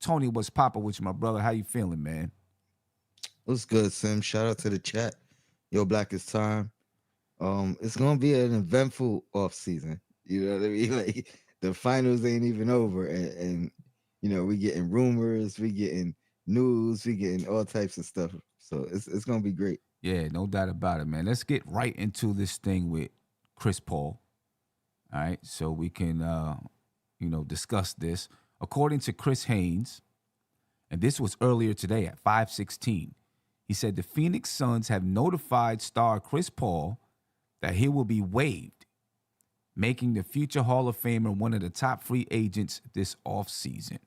Tony, what's poppin' with you, my brother? How you feeling, man? What's good, Sim? Shout out to the chat. Yo, Black is time. It's gonna be an eventful off season. You know what I mean? Like the finals ain't even over, and we getting rumors, we getting news, we getting all types of stuff. So it's gonna be great. Yeah, no doubt about it, man. Let's get right into this thing with Chris Paul. All right, so we can discuss this. According to Chris Haynes, and this was earlier today at 5:16, he said the Phoenix Suns have notified star Chris Paul that he will be waived, making the future Hall of Famer one of the top free agents this offseason.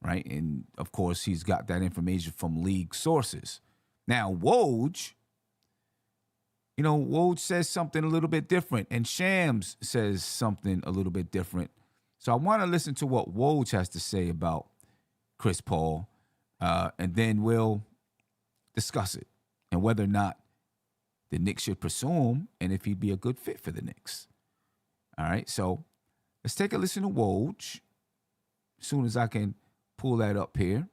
Right? And of course, he's got that information from league sources. Now, Woj says something a little bit different, and Shams says something a little bit different. So I want to listen to what Woj has to say about Chris Paul, and then we'll discuss it and whether or not the Knicks should pursue him and if he'd be a good fit for the Knicks. All right, so let's take a listen to Woj as soon as I can pull that up here.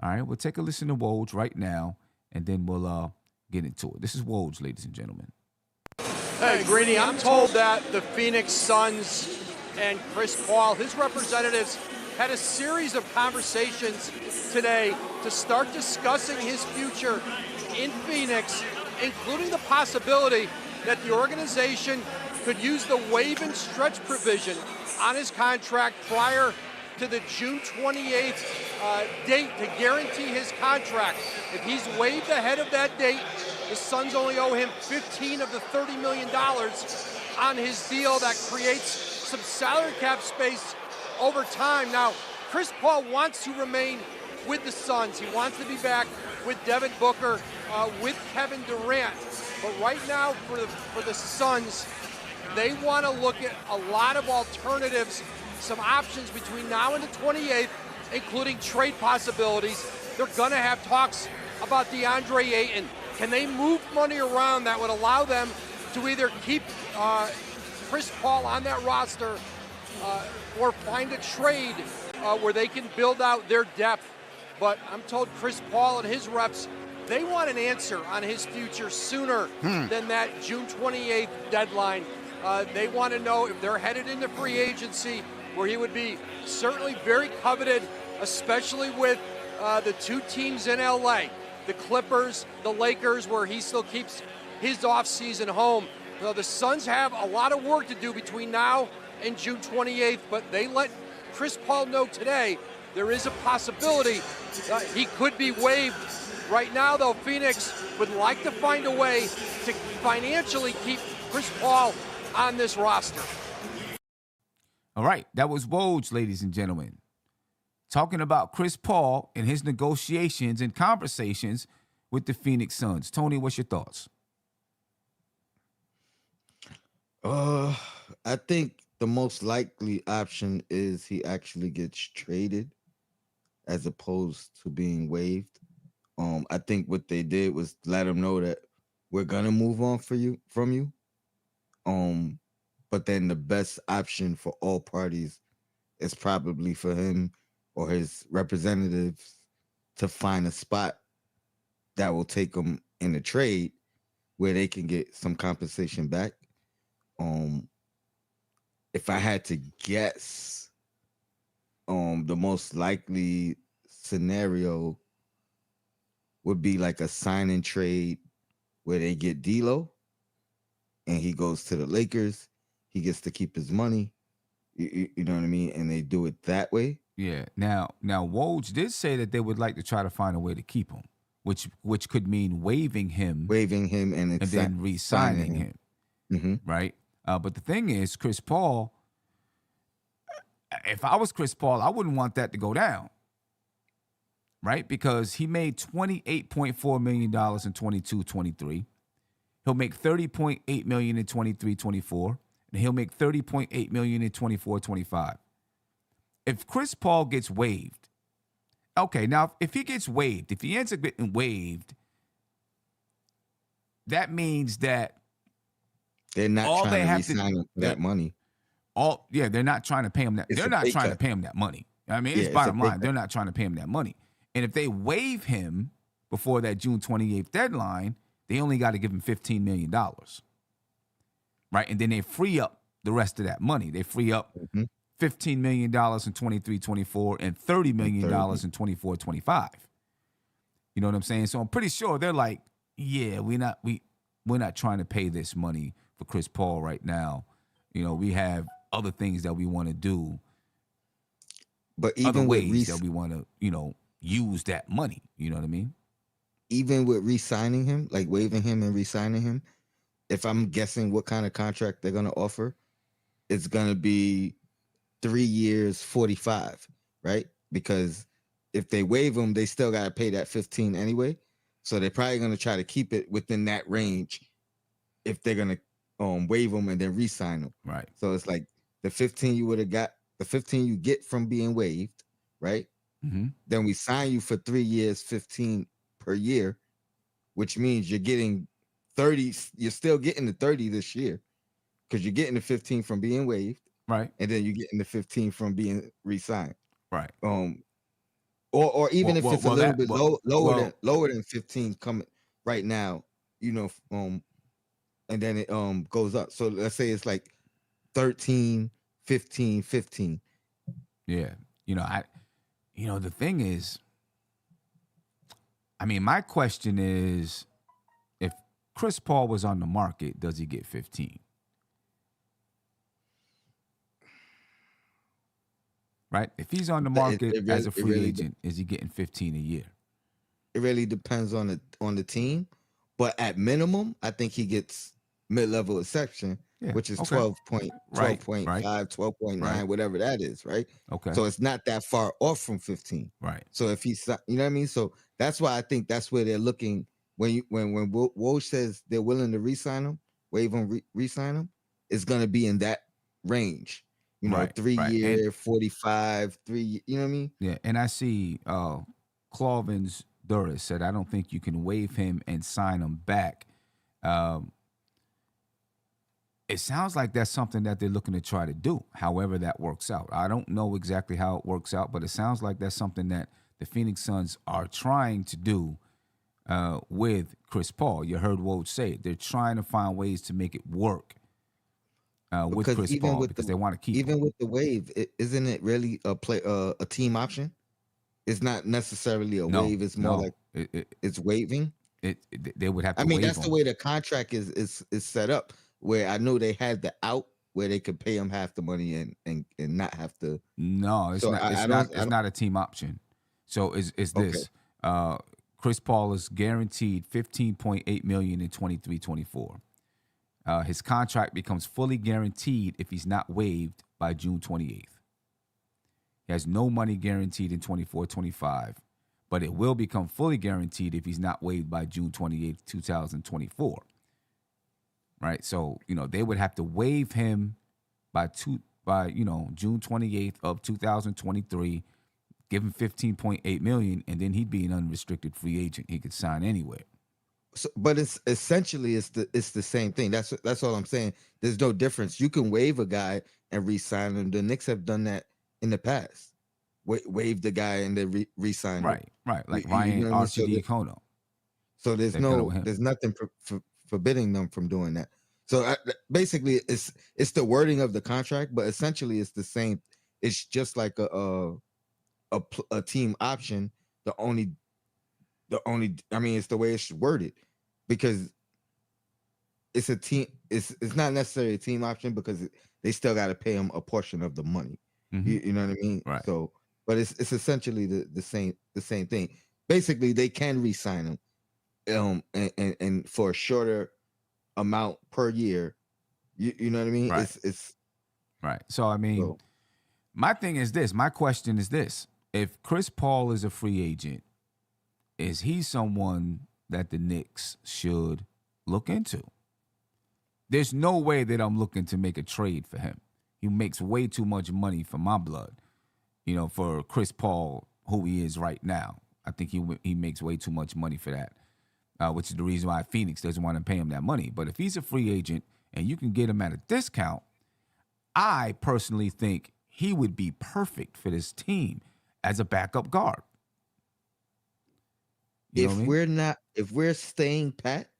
All right, we'll take a listen to Woj right now, and then we'll get into it. This is Woj, ladies and gentlemen. Hey, Greeny, I'm told that the Phoenix Suns and Chris Paul, his representatives, had a series of conversations today to start discussing his future in Phoenix, including the possibility that the organization could use the waive and stretch provision on his contract prior to the June 28th date to guarantee his contract. If he's waived ahead of that date, the Suns only owe him $15 of the $30 million on his deal. That creates some salary cap space over time. Now, Chris Paul wants to remain with the Suns. He wants to be back with Devin Booker, with Kevin Durant. But right now, for the Suns, they want to look at a lot of alternatives, some options between now and the 28th, including trade possibilities. They're going to have talks about DeAndre Ayton. Can they move money around that would allow them to either keep Chris Paul on that roster or find a trade where they can build out their depth? But I'm told Chris Paul and his reps, they want an answer on his future sooner than that June 28th deadline. They want to know if they're headed into free agency, where he would be certainly very coveted, especially with the two teams in LA, the Clippers, the Lakers, where he still keeps his offseason home. So the Suns have a lot of work to do between now and June 28th, but they let Chris Paul know today there is a possibility he could be waived. Right now, though, Phoenix would like to find a way to financially keep Chris Paul on this roster. All right, that was Woj, ladies and gentlemen, talking about Chris Paul and his negotiations and conversations with the Phoenix Suns. Tony, what's your thoughts? I think the most likely option is he actually gets traded as opposed to being waived. I think what they did was let him know that we're gonna move on from you. But then the best option for all parties is probably for him or his representatives to find a spot that will take them in a trade where they can get some compensation back. If I had to guess, the most likely scenario would be like a sign and trade where they get D'Lo and he goes to the Lakers. He gets to keep his money. You know what I mean? And they do it that way. Yeah. Now, Woj did say that they would like to try to find a way to keep him, which could mean waiving him and then re-signing him. Mm-hmm. Right? But the thing is, Chris Paul, if I was Chris Paul, I wouldn't want that to go down. Right? Because he made $28.4 million in 22-23. He'll make $30.8 million in 23-24. And he'll make $30.8 million in 24-25. If Chris Paul gets waived, okay, now if he gets waived, if he ends up getting waived, that means that they're not trying to re-sign him for that money. They're not trying to pay him that. They're not trying to pay him that money. I mean, Yeah, it's it's a bottom pay line. They're not trying to pay him that money. And if they waive him before that June 28th deadline, they only got to give him $15 million. Right? And then they free up the rest of that money. They free up Mhm. $15 million in 23-24 and $30 And million in 30. 24-25. You know what I'm saying? So I'm pretty sure they're like, yeah, we're not trying to pay this money for Chris Paul right now. You know, we have other things that we want to do, But other ways that we want to, use that money. You know what I mean? even with re-signing him, like waiving him and re-signing him, if I'm guessing what kind of contract they're gonna offer, it's gonna be 3 years, 45, right? Because if they waive him, they still gotta pay that 15 anyway. So they're probably gonna try to keep it within that range if they're gonna waive him and then re-sign him. Right. So it's like the 15 you would have got, the 15 you get from being waived, right? Mm-hmm. Then we sign you for 3 years, 15 per year, which means you're getting 30. You're still getting the 30 this year because you're getting the 15 from being waived, Right. and then you're getting the 15 from being re-signed. Right. Or even if it's a little bit lower than 15 coming right now, and then it goes up. So let's say it's like 13, 15, 15. Yeah. The thing is, I mean, my question is, if Chris Paul was on the market, does he get 15? Right? If he's on the market as a free agent, is he getting 15 a year? It really depends on the team, but at minimum, I think he gets mid-level exception, which is 12.5, 12.9, whatever that is, right? Okay. So it's not that far off from 15. Right. So if he's, you know what I mean? So that's why I think that's where they're looking when Woj says they're willing to re-sign him, waive him, re-sign him, it's going to be in that range. 3 year, 45, 3, you know what I mean? Yeah, and I see Clovin's Duras said, I don't think you can waive him and sign him back. It sounds like that's something that they're looking to try to do, however that works out. I don't know exactly how it works out, but it sounds like that's something that the Phoenix Suns are trying to do with Chris Paul. You heard Woj say it. They're trying to find ways to make it work with Chris Paul because they want to keep him. Even with the waive, isn't it really a team option? It's not necessarily a waive. It's more like it's waiving. They would have to. I mean, waive that's him. the way the contract is set up. Where I know they had the out where they could pay him half the money and not have to. No, it's not. It's not a team option. So is this? Chris Paul is guaranteed $15.8 million in 23-24. His contract becomes fully guaranteed if he's not waived by June 28th. He has no money guaranteed in 24-25, but it will become fully guaranteed if he's not waived by June 28th, 2024. Right? So, they would have to waive him by June 28th of 2023, give him $15.8 million, and then he'd be an unrestricted free agent. He could sign anywhere. So, but it's essentially it's the same thing. That's all I'm saying. There's no difference. You can waive a guy and re-sign him. The Knicks have done that in the past. Waive the guy and then re-sign him. Right. Like Ryan Arcidiacono. So there's nothing forbidding them from doing that. So basically, it's the wording of the contract, but essentially it's the same. It's just like a team option. The only I mean, it's the way it's worded, because it's a team. It's not necessarily a team option because they still got to pay him a portion of the money. Mm-hmm. You know what I mean? Right. So, but it's essentially the same thing. Basically, they can re-sign him, and for a shorter amount per year. You know what I mean? Right. It's right. So I mean, my thing is this. My question is this: if Chris Paul is a free agent, is he someone that the Knicks should look into? There's no way that I'm looking to make a trade for him. He makes way too much money for my blood, for Chris Paul, who he is right now. I think he makes way too much money for that, which is the reason why Phoenix doesn't want to pay him that money. But if he's a free agent and you can get him at a discount, I personally think he would be perfect for this team as a backup guard. You know what I mean? If we're staying pat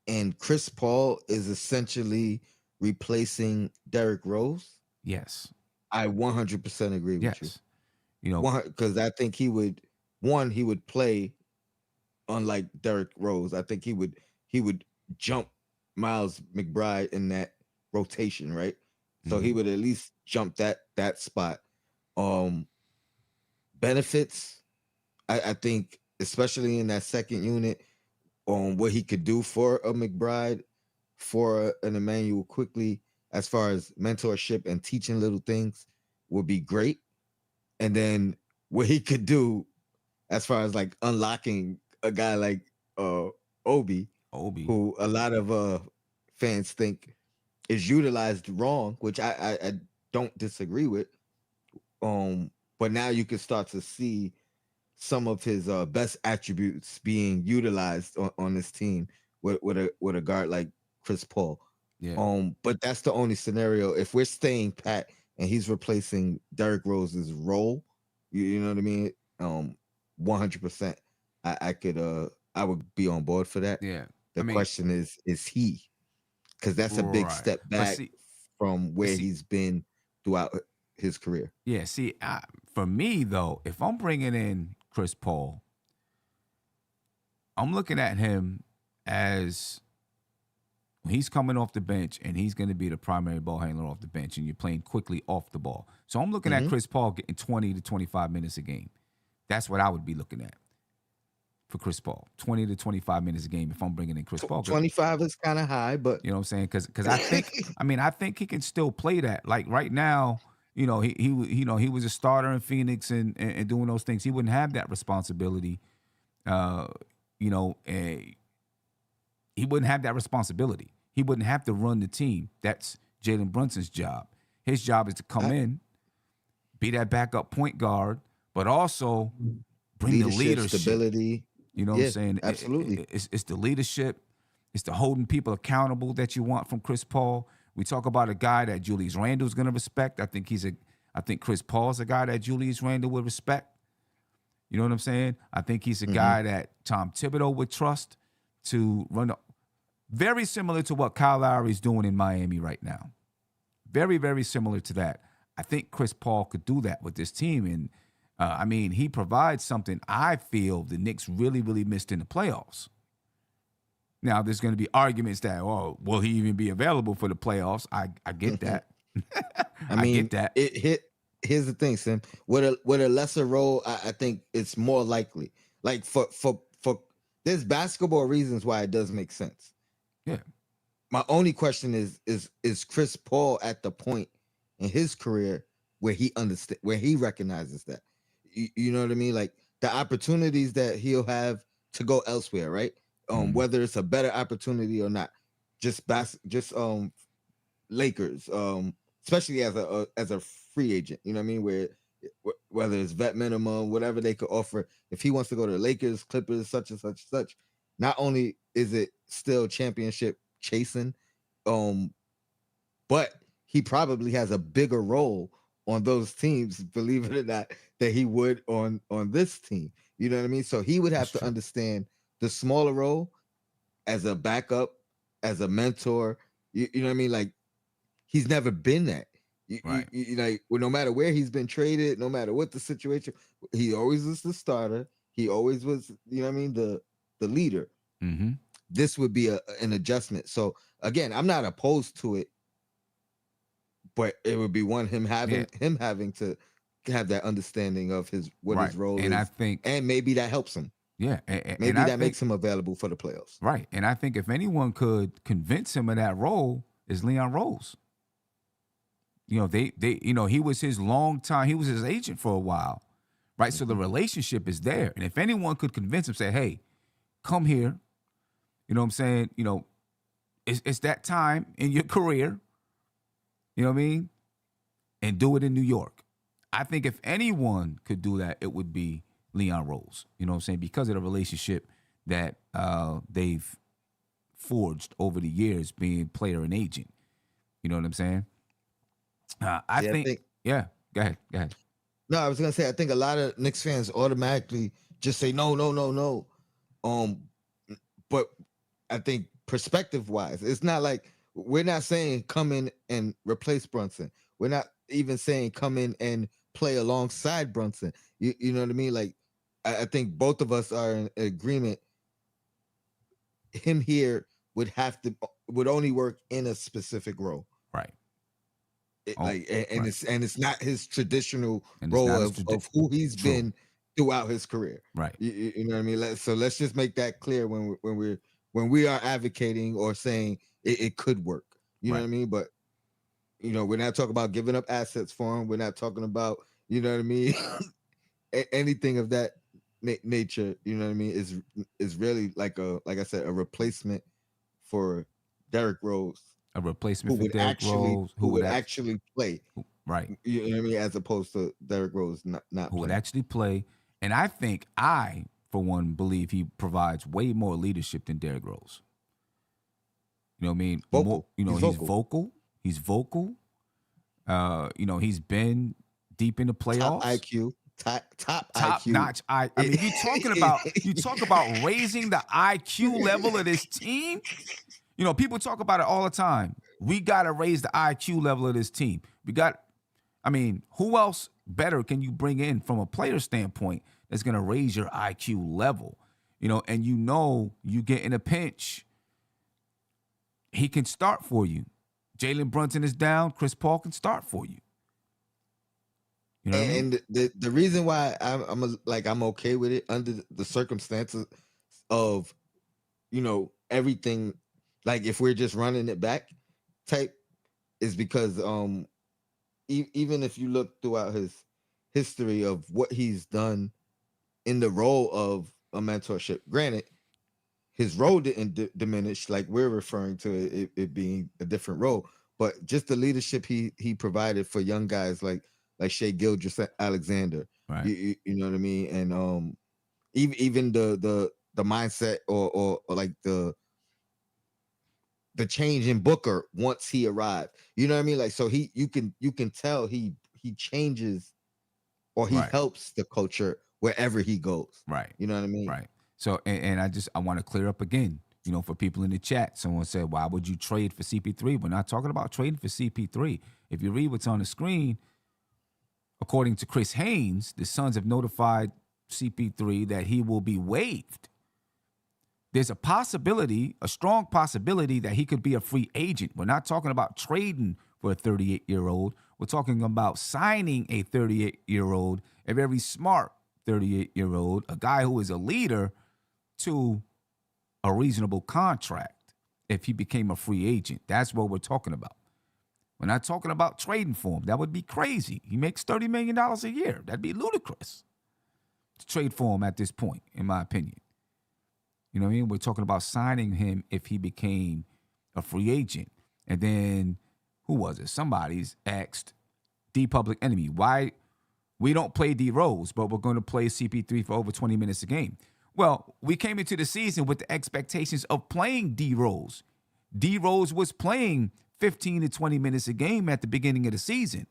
and Chris Paul is essentially replacing Derrick Rose, Yes. I 100% agree with you. Yes. You know, Because I think he would play unlike Derrick Rose. I think he would jump Miles McBride in that rotation, right? So he would at least jump that spot. Benefits, I think, especially in that second unit, on what he could do for a McBride, for an Emmanuel quickly, as far as mentorship and teaching little things, would be great. And then what he could do as far as like unlocking a guy like Obi, who a lot of fans think is utilized wrong, which I don't disagree with. But now you can start to see some of his best attributes being utilized on this team with a guard like Chris Paul. yeah. But that's the only scenario. If we're staying pat and he's replacing Derrick Rose's role, you know what I mean? 100%. I would be on board for that. Yeah. The question is he? Because that's a big Right. step But back see- from where he's been throughout his career. Yeah, see, for me, though, if I'm bringing in Chris Paul, I'm looking at him as when he's coming off the bench and he's going to be the primary ball handler off the bench and you're playing quickly off the ball. So I'm looking at Chris Paul getting 20 to 25 minutes a game. That's what I would be looking at for Chris Paul, 20 to 25 minutes a game if I'm bringing in Chris Paul. 25 is kind of high, but you know what I'm saying? Because I think, I think he can still play that. Like right now, he was a starter in Phoenix and doing those things. He wouldn't have that responsibility. He wouldn't have that responsibility. He wouldn't have to run the team. That's Jalen Brunson's job. His job is to come in, be that backup point guard, but also bring the leadership. Stability. You know what I'm saying? Absolutely. It's the leadership. It's the holding people accountable that you want from Chris Paul. We talk about a guy that Julius Randle's going to respect. I think Chris Paul's a guy that Julius Randle would respect. You know what I'm saying? I think he's a guy that Tom Thibodeau would trust to run. Very similar to what Kyle Lowry's doing in Miami right now. Very, very similar to that. I think Chris Paul could do that with this team. And, he provides something I feel the Knicks really, really missed in the playoffs. Now, there's going to be arguments that, will he even be available for the playoffs? I get that. I get that. Here's the thing, Sim. With a lesser role, I think it's more likely. Like for there's basketball reasons why it does make sense. Yeah. My only question is Chris Paul at the point in his career where he recognizes that. You know what I mean? Like the opportunities that he'll have to go elsewhere, right? Whether it's a better opportunity or not. Just Lakers, especially as a free agent, you know what I mean? Whether it's vet minimum, whatever they could offer, if he wants to go to the Lakers, Clippers, such and such and such, not only is it still championship chasing, but he probably has a bigger role on those teams, believe it or not, that he would on this team. You know what I mean? So he would have to understand the smaller role as a backup, as a mentor. You know what I mean? Like he's never been that. No matter where he's been traded, no matter what the situation, he always was the starter. He always was, you know what I mean, the leader. Mm-hmm. This would be an adjustment. So again, I'm not opposed to it, but it would be him having to have that understanding of his role is, I think, and maybe that helps him. Yeah, maybe that makes him available for the playoffs. Right, and I think if anyone could convince him of that role, is Leon Rose. You know, he was his he was his agent for a while, right? So the relationship is there. And if anyone could convince him, say, hey, come here, you know what I'm saying? You know, it's that time in your career, you know what I mean? And do it in New York. I think if anyone could do that, it would be Leon Rose, you know what I'm saying? Because of the relationship that they've forged over the years being player and agent. You know what I'm saying? I think Yeah, go ahead. Go ahead. No, I was gonna say I think a lot of Knicks fans automatically just say no, no, no, no. Um, but I think perspective wise, it's not like we're not saying come in and replace Brunson. We're not even saying come in and play alongside Brunson. You know what I mean? Like I think both of us are in agreement. Him here would only work in a specific role. Right. Like and right. it's not his traditional And it's role not of who he's True. been throughout his career. Right. You know what I mean? So let's just make that clear when we are advocating or saying it could work. You know what I mean? But we're not talking about giving up assets for him. We're not talking about, you know what I mean, anything of that nature. You know what I mean? Is really like I said, a replacement for Derrick Rose. A replacement for Derrick Rose, who would actually play. Right. You know what I mean? As opposed to Derrick Rose not who playing. would actually play. And I think for one, believe he provides way more leadership than Derrick Rose. You know what I mean? Vocal. He's vocal. He's vocal. He's been deep in the playoffs. Top IQ. Notch. I mean, you talk about raising the IQ level of this team. People talk about it all the time. We got to raise the IQ level of this team. Who else better can you bring in from a player standpoint that's going to raise your IQ level? And you get in a pinch, he can start for you. Jalen Brunson is down, Chris Paul can start for you. You know what I mean? The reason why I'm okay with it under the circumstances of everything, like if we're just running it back type, is because even if you look throughout his history of what he's done in the role of a mentorship, granted his role didn't diminish like we're referring to it being a different role, but just the leadership he provided for young guys like Shai Gilgeous-Alexander, right? You know what I mean? And even the mindset or like the change in Booker once he arrived. You know what I mean? Like, so you can tell he changes or he helps the culture wherever he goes. Right. You know what I mean? Right. So, and I want to clear up again, for people in the chat, someone said, why would you trade for CP3? We're not talking about trading for CP3. If you read what's on the screen, according to Chris Haynes, the Suns have notified CP3 that he will be waived. There's a strong possibility that he could be a free agent. We're not talking about trading for a 38-year-old. We're talking about signing a 38-year-old, a very smart 38-year-old, a guy who is a leader, to a reasonable contract if he became a free agent. That's what we're talking about. We're not talking about trading for him. That would be crazy. He makes $30 million a year. That'd be ludicrous to trade for him at this point, in my opinion. You know what I mean? We're talking about signing him if he became a free agent. And then, who was it? Somebody's asked D Public Enemy, why we don't play D Rose, but we're going to play CP3 for over 20 minutes a game. Well, we came into the season with the expectations of playing D Rose. D Rose was playing 15 to 20 minutes a game at the beginning of the season.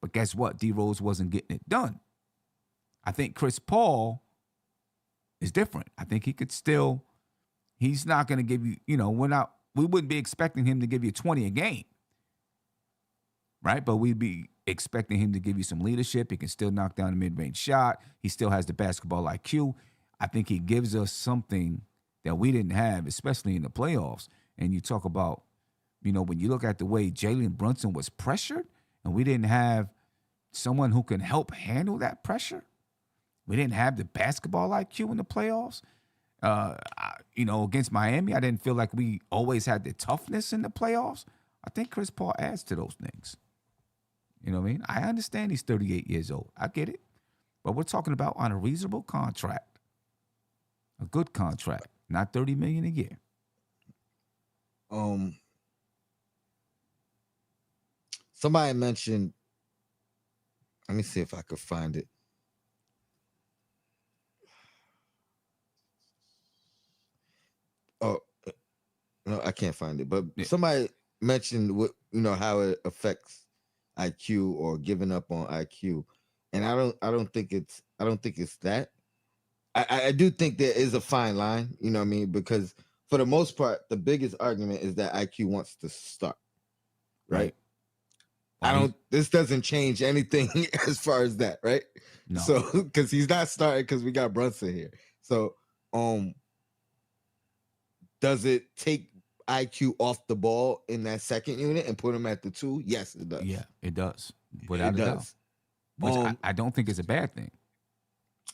But guess what? D Rose wasn't getting it done. I think Chris Paul is different. I think he's not going to give you, we wouldn't be expecting him to give you 20 a game, right? But we'd be expecting him to give you some leadership. He can still knock down a mid-range shot. He still has the basketball IQ. I think he gives us something that we didn't have, especially in the playoffs. And you talk about, when you look at the way Jalen Brunson was pressured and we didn't have someone who can help handle that pressure. We didn't have the basketball IQ in the playoffs. Against Miami, I didn't feel like we always had the toughness in the playoffs. I think Chris Paul adds to those things. You know what I mean? I understand he's 38 years old. I get it. But we're talking about on a reasonable contract. A good contract, not $30 million a year. Somebody mentioned, let me see if I could find it. Oh, no, I can't find it. But somebody mentioned how it affects IQ or giving up on IQ. And I don't think it's that. I do think there is a fine line, you know what I mean? Because for the most part, the biggest argument is that IQ wants to start, right? Well, This doesn't change anything as far as that, right? no. So because he's not starting because we got Brunson here. So does it take IQ off the ball in that second unit and put him at the 2? Yes, it does. Yeah, it does. Without It a doubt. does. Which I don't think is a bad thing.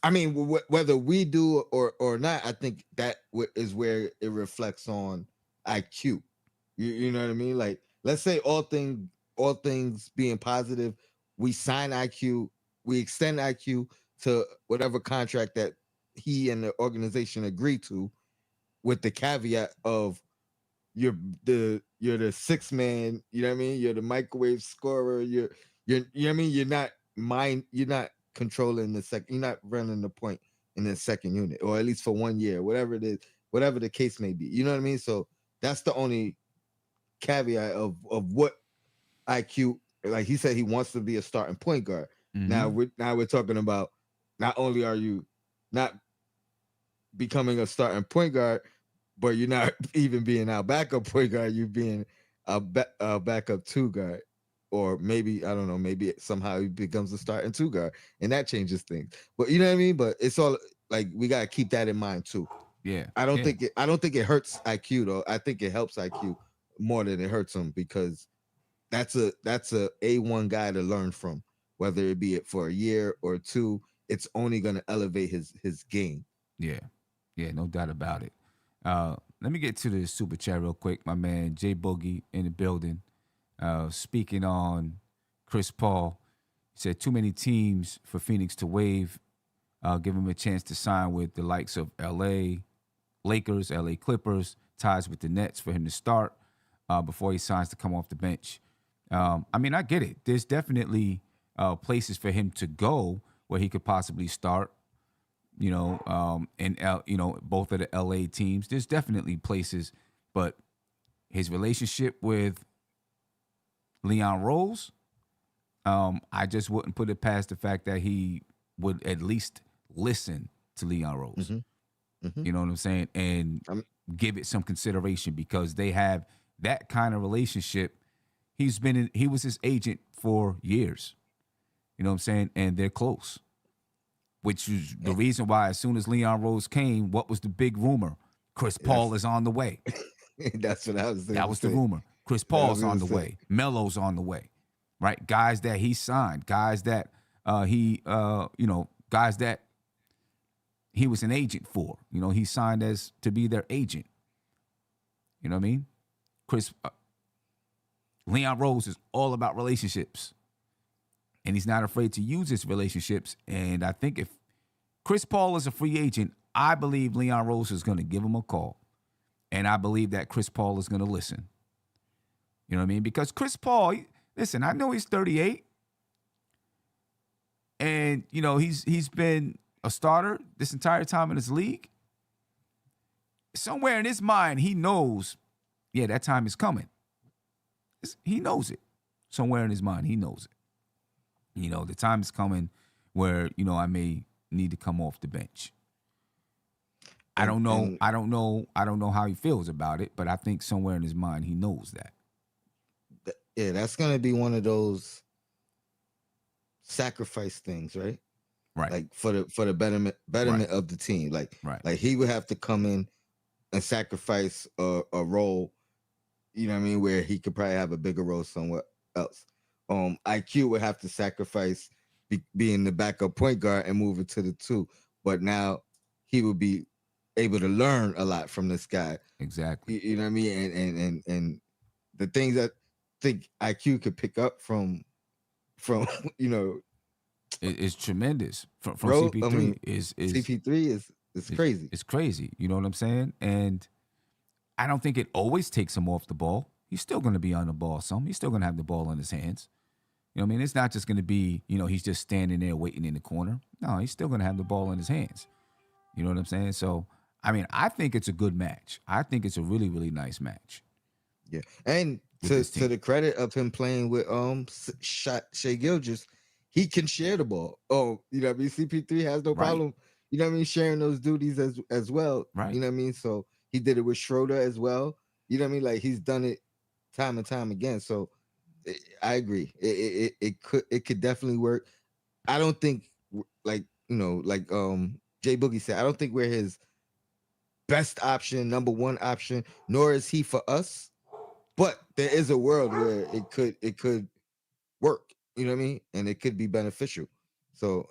I mean, whether we do or not, I think that is where it reflects on IQ. You know what I mean? Like, let's say all things being positive, we sign IQ, we extend IQ to whatever contract that he and the organization agree to, with the caveat of you're the 6th man. You know what I mean? You're the microwave scorer. You're you know what I mean? You're not controlling the second. You're not running the point in the second unit, or at least for 1 year, whatever it is, whatever the case may be. You know what I mean? So that's the only caveat of what IQ. Like he said, he wants to be a starting point guard. Mm-hmm. Now we're talking about, not only are you not becoming a starting point guard, but you're not even being our backup point guard. You're being a backup 2 guard. Or maybe, I don't know, maybe somehow he becomes a starting 2 guard, and that changes things. But you know what I mean? But it's all like, we gotta keep that in mind too. Yeah. I don't think it hurts IQ though. I think it helps IQ more than it hurts him, because that's a A1 guy to learn from, whether it be it for a year or 2. It's only gonna elevate his game. Yeah. Yeah, no doubt about it. Let me get to the super chat real quick. My man Jay Boogie in the building. Speaking on Chris Paul, he said too many teams for Phoenix to waive, give him a chance to sign with the likes of LA Lakers, LA Clippers, ties with the Nets for him to start before he signs to come off the bench. I mean, I get it. There's definitely places for him to go where he could possibly start. In both of the LA teams. There's definitely places, but his relationship with Leon Rose, I just wouldn't put it past the fact that he would at least listen to Leon Rose. Mm-hmm. Mm-hmm. You know what I'm saying? And give it some consideration, because they have that kind of relationship. He was his agent for years. You know what I'm saying? And they're close. Which is the reason why, as soon as Leon Rose came, what was the big rumor? Chris Paul is on the way. That's what I was saying. That was the rumor. Chris Paul's on the way. Melo's on the way, right? Guys that he signed, guys that guys that he was an agent for. He signed as to be their agent. You know what I mean? Leon Rose is all about relationships, and he's not afraid to use his relationships. And I think if Chris Paul is a free agent, I believe Leon Rose is going to give him a call, and I believe that Chris Paul is going to listen. You know what I mean? Because Chris Paul, listen, I know he's 38, and he's been a starter this entire time in his league. Somewhere in his mind, he knows, yeah, that time is coming. He knows it. Somewhere in his mind, he knows it. The time is coming where I may need to come off the bench. I don't know how he feels about it, but I think somewhere in his mind, he knows that. Yeah, that's gonna be one of those sacrifice things, right? Right. Like for the betterment Right. of the team. Like, right. Like he would have to come in and sacrifice a role, you know what I mean, where he could probably have a bigger role somewhere else. IQ would have to sacrifice being the backup point guard and move it to the 2. But now he would be able to learn a lot from this guy. Exactly. You know what I mean? And the things that I think IQ could pick up from it's tremendous from Bro, CP3. I mean, is CP3 is crazy. It's crazy. You know what I'm saying? And I don't think it always takes him off the ball. He's still going to be on the ball some. He's still going to have the ball in his hands. You know what I mean? It's not just going to be, he's just standing there waiting in the corner. No, he's still going to have the ball in his hands. You know what I'm saying? So, I mean, I think it's a good match. I think it's a really, really nice match. Yeah. And with this To team. the credit of him playing with Shea Gilgeous, he can share the ball. Oh, you know what I mean? CP3 has no Right, problem, you know what I mean, sharing those duties as well. right. You know what I mean? So he did it with Schroeder as well. You know what I mean? Like he's done it time and time again. So I agree. It could definitely work. I don't think like like Jay Boogie said, I don't think we're his best option, number one option, nor is he for us. But there is a world where it could work. You know what I mean? And it could be beneficial. So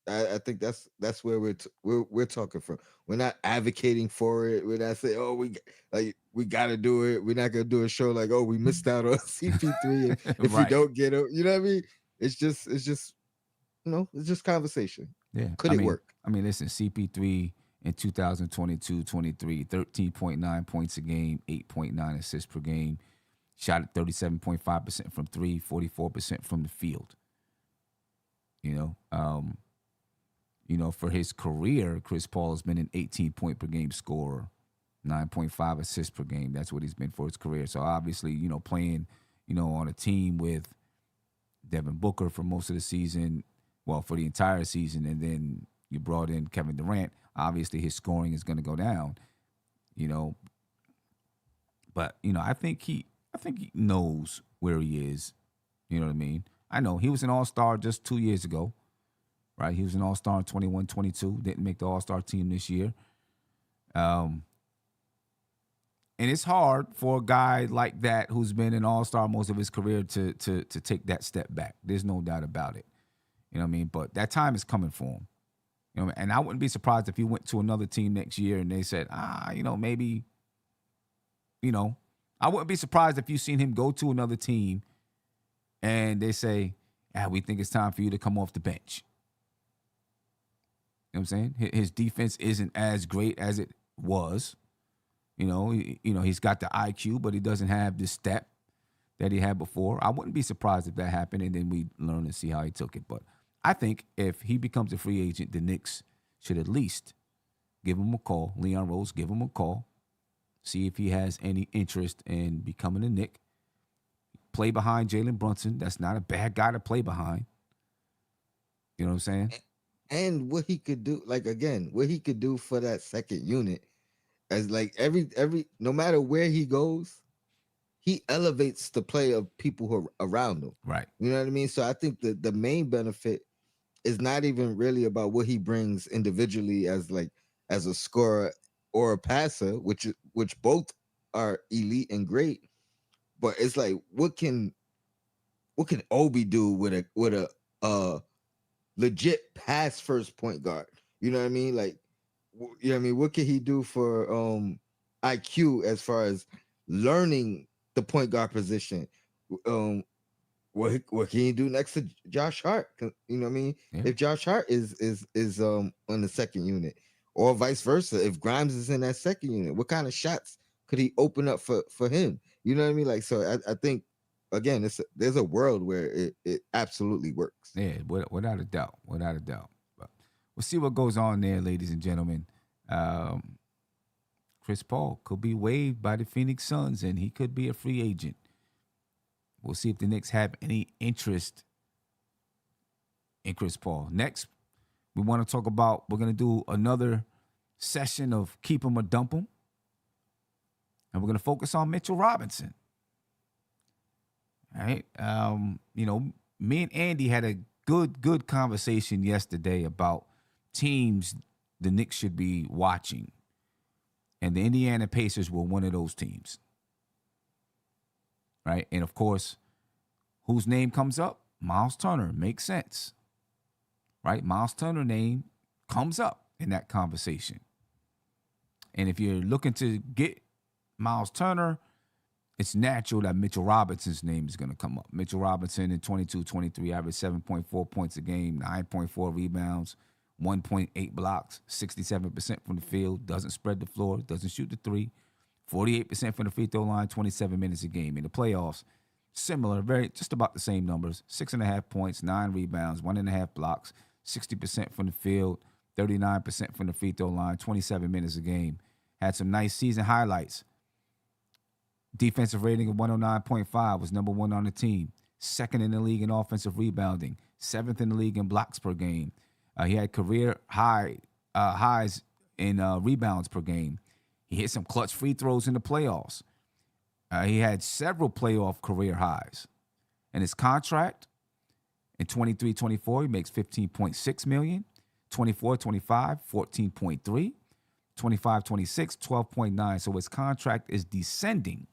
I think that's where we're talking from. We're not advocating for it. We're not saying, oh, we got to do it. We're not gonna do a show like, oh, we missed out on CP3 if we Right. don't get it. You know what I mean? It's just it's just conversation. Yeah. Could it work? Listen, CP3 in 2022-23, 13.9 points a game, 8.9 assists per game, shot at 37.5% from three, 44% from the field. For his career, Chris Paul has been an 18-point per game scorer, 9.5 assists per game. That's what he's been for his career. So obviously, playing, on a team with Devin Booker for most of the season, well, for the entire season, and then you brought in Kevin Durant, obviously his scoring is going to go down, But, I think he knows where he is. You know what I mean? I know he was an all-star just 2 years ago, right? He was an all-star in 21-22, didn't make the all-star team this year. And it's hard for a guy like that who's been an all-star most of his career to take that step back. There's no doubt about it. You know what I mean? But that time is coming for him. And I wouldn't be surprised if he went to another team next year and they said, maybe, I wouldn't be surprised if you seen him go to another team and they say, we think it's time for you to come off the bench. You know what I'm saying? His defense isn't as great as it was. He's got the IQ, but he doesn't have the step that he had before. I wouldn't be surprised if that happened, and then we learn and see how he took it. But I think if he becomes a free agent, the Knicks should at least give him a call. Leon Rose, give him a call. See if he has any interest in becoming a Knick. Play behind Jalen Brunson. That's not a bad guy to play behind. You know what I'm saying? And what he could do, like again, what he could do for that second unit, as like every no matter where he goes, he elevates the play of people who are around him. Right. You know what I mean? So I think the main benefit is not even really about what he brings individually as a scorer or a passer, which both are elite and great. But it's like what can Obi do with a legit pass first point guard? You know what I mean? Like, you know what I mean? What can he do for IQ as far as learning the point guard position? What can he do next to Josh Hart? You know what I mean? Yeah. If Josh Hart is on the second unit, or vice versa, if Grimes is in that second unit, what kind of shots could he open up for him? You know what I mean? Like, so I think again, there's a world where it absolutely works. Yeah, without a doubt. Without a doubt. But we'll see what goes on there, ladies and gentlemen. Chris Paul could be waived by the Phoenix Suns, and he could be a free agent. We'll see if the Knicks have any interest in Chris Paul. Next, we want to talk about, we're going to do another session of Keep 'em or Dump 'em. And we're going to focus on Mitchell Robinson. All right. Me and Andy had a good conversation yesterday about teams the Knicks should be watching. And the Indiana Pacers were one of those teams. Right? And of course, whose name comes up? Miles Turner. Makes sense. Right? Miles Turner name comes up in that conversation. And if you're looking to get Miles Turner, it's natural that Mitchell Robinson's name is going to come up. Mitchell Robinson in 22-23 averaged 7.4 points a game, 9.4 rebounds, 1.8 blocks, 67% from the field, doesn't spread the floor, doesn't shoot the three, 48% from the free throw line, 27 minutes a game. In the playoffs, similar, just about the same numbers, 6.5 points, 9 rebounds, 1.5 blocks, 60% from the field, 39% from the free throw line, 27 minutes a game. Had some nice season highlights. Defensive rating of 109.5, was number one on the team. Second in the league in offensive rebounding. Seventh in the league in blocks per game. He had career highs in rebounds per game. He hit some clutch free throws in the playoffs. He had several playoff career highs. And his contract in 23-24, he makes $15.6 million. 24-25, 14.3. 25-26, 12.9. So his contract is descending,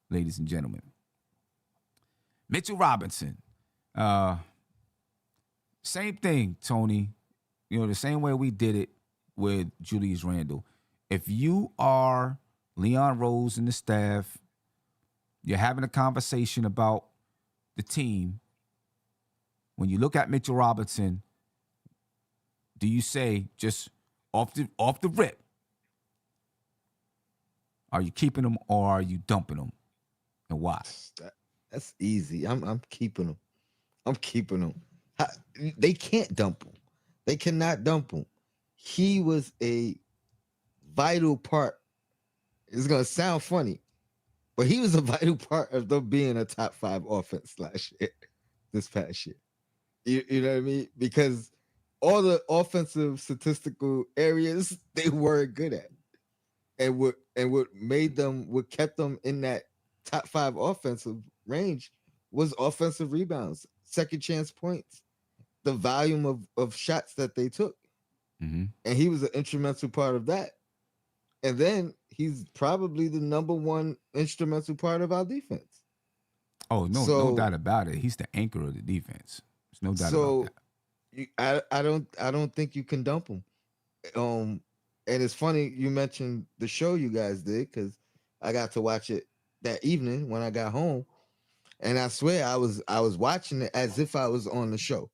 ladies and gentlemen. Mitchell Robinson. Same thing, Tony. You know, the same way we did it with Julius Randle. If you are Leon Rose and the staff, you're having a conversation about the team. When you look at Mitchell Robinson, do you say just off the rip, are you keeping him or are you dumping him, and why? That's easy. I'm keeping him. I'm keeping him. They can't dump him. They cannot dump him. He was a vital part. It's gonna sound funny, but he was a vital part of them being a top 5 offense last year, this past year. You know what I mean? Because all the offensive statistical areas they were good at, and what kept them in that top 5 offensive range was offensive rebounds, second chance points, the volume of shots that they took. Mm-hmm. And he was an instrumental part of that. And then he's probably the number one instrumental part of our defense. Oh, no doubt about it. He's the anchor of the defense. There's no doubt about that. I don't think you can dump him. And it's funny you mentioned the show you guys did, because I got to watch it that evening when I got home, and I swear I was watching it as if I was on the show.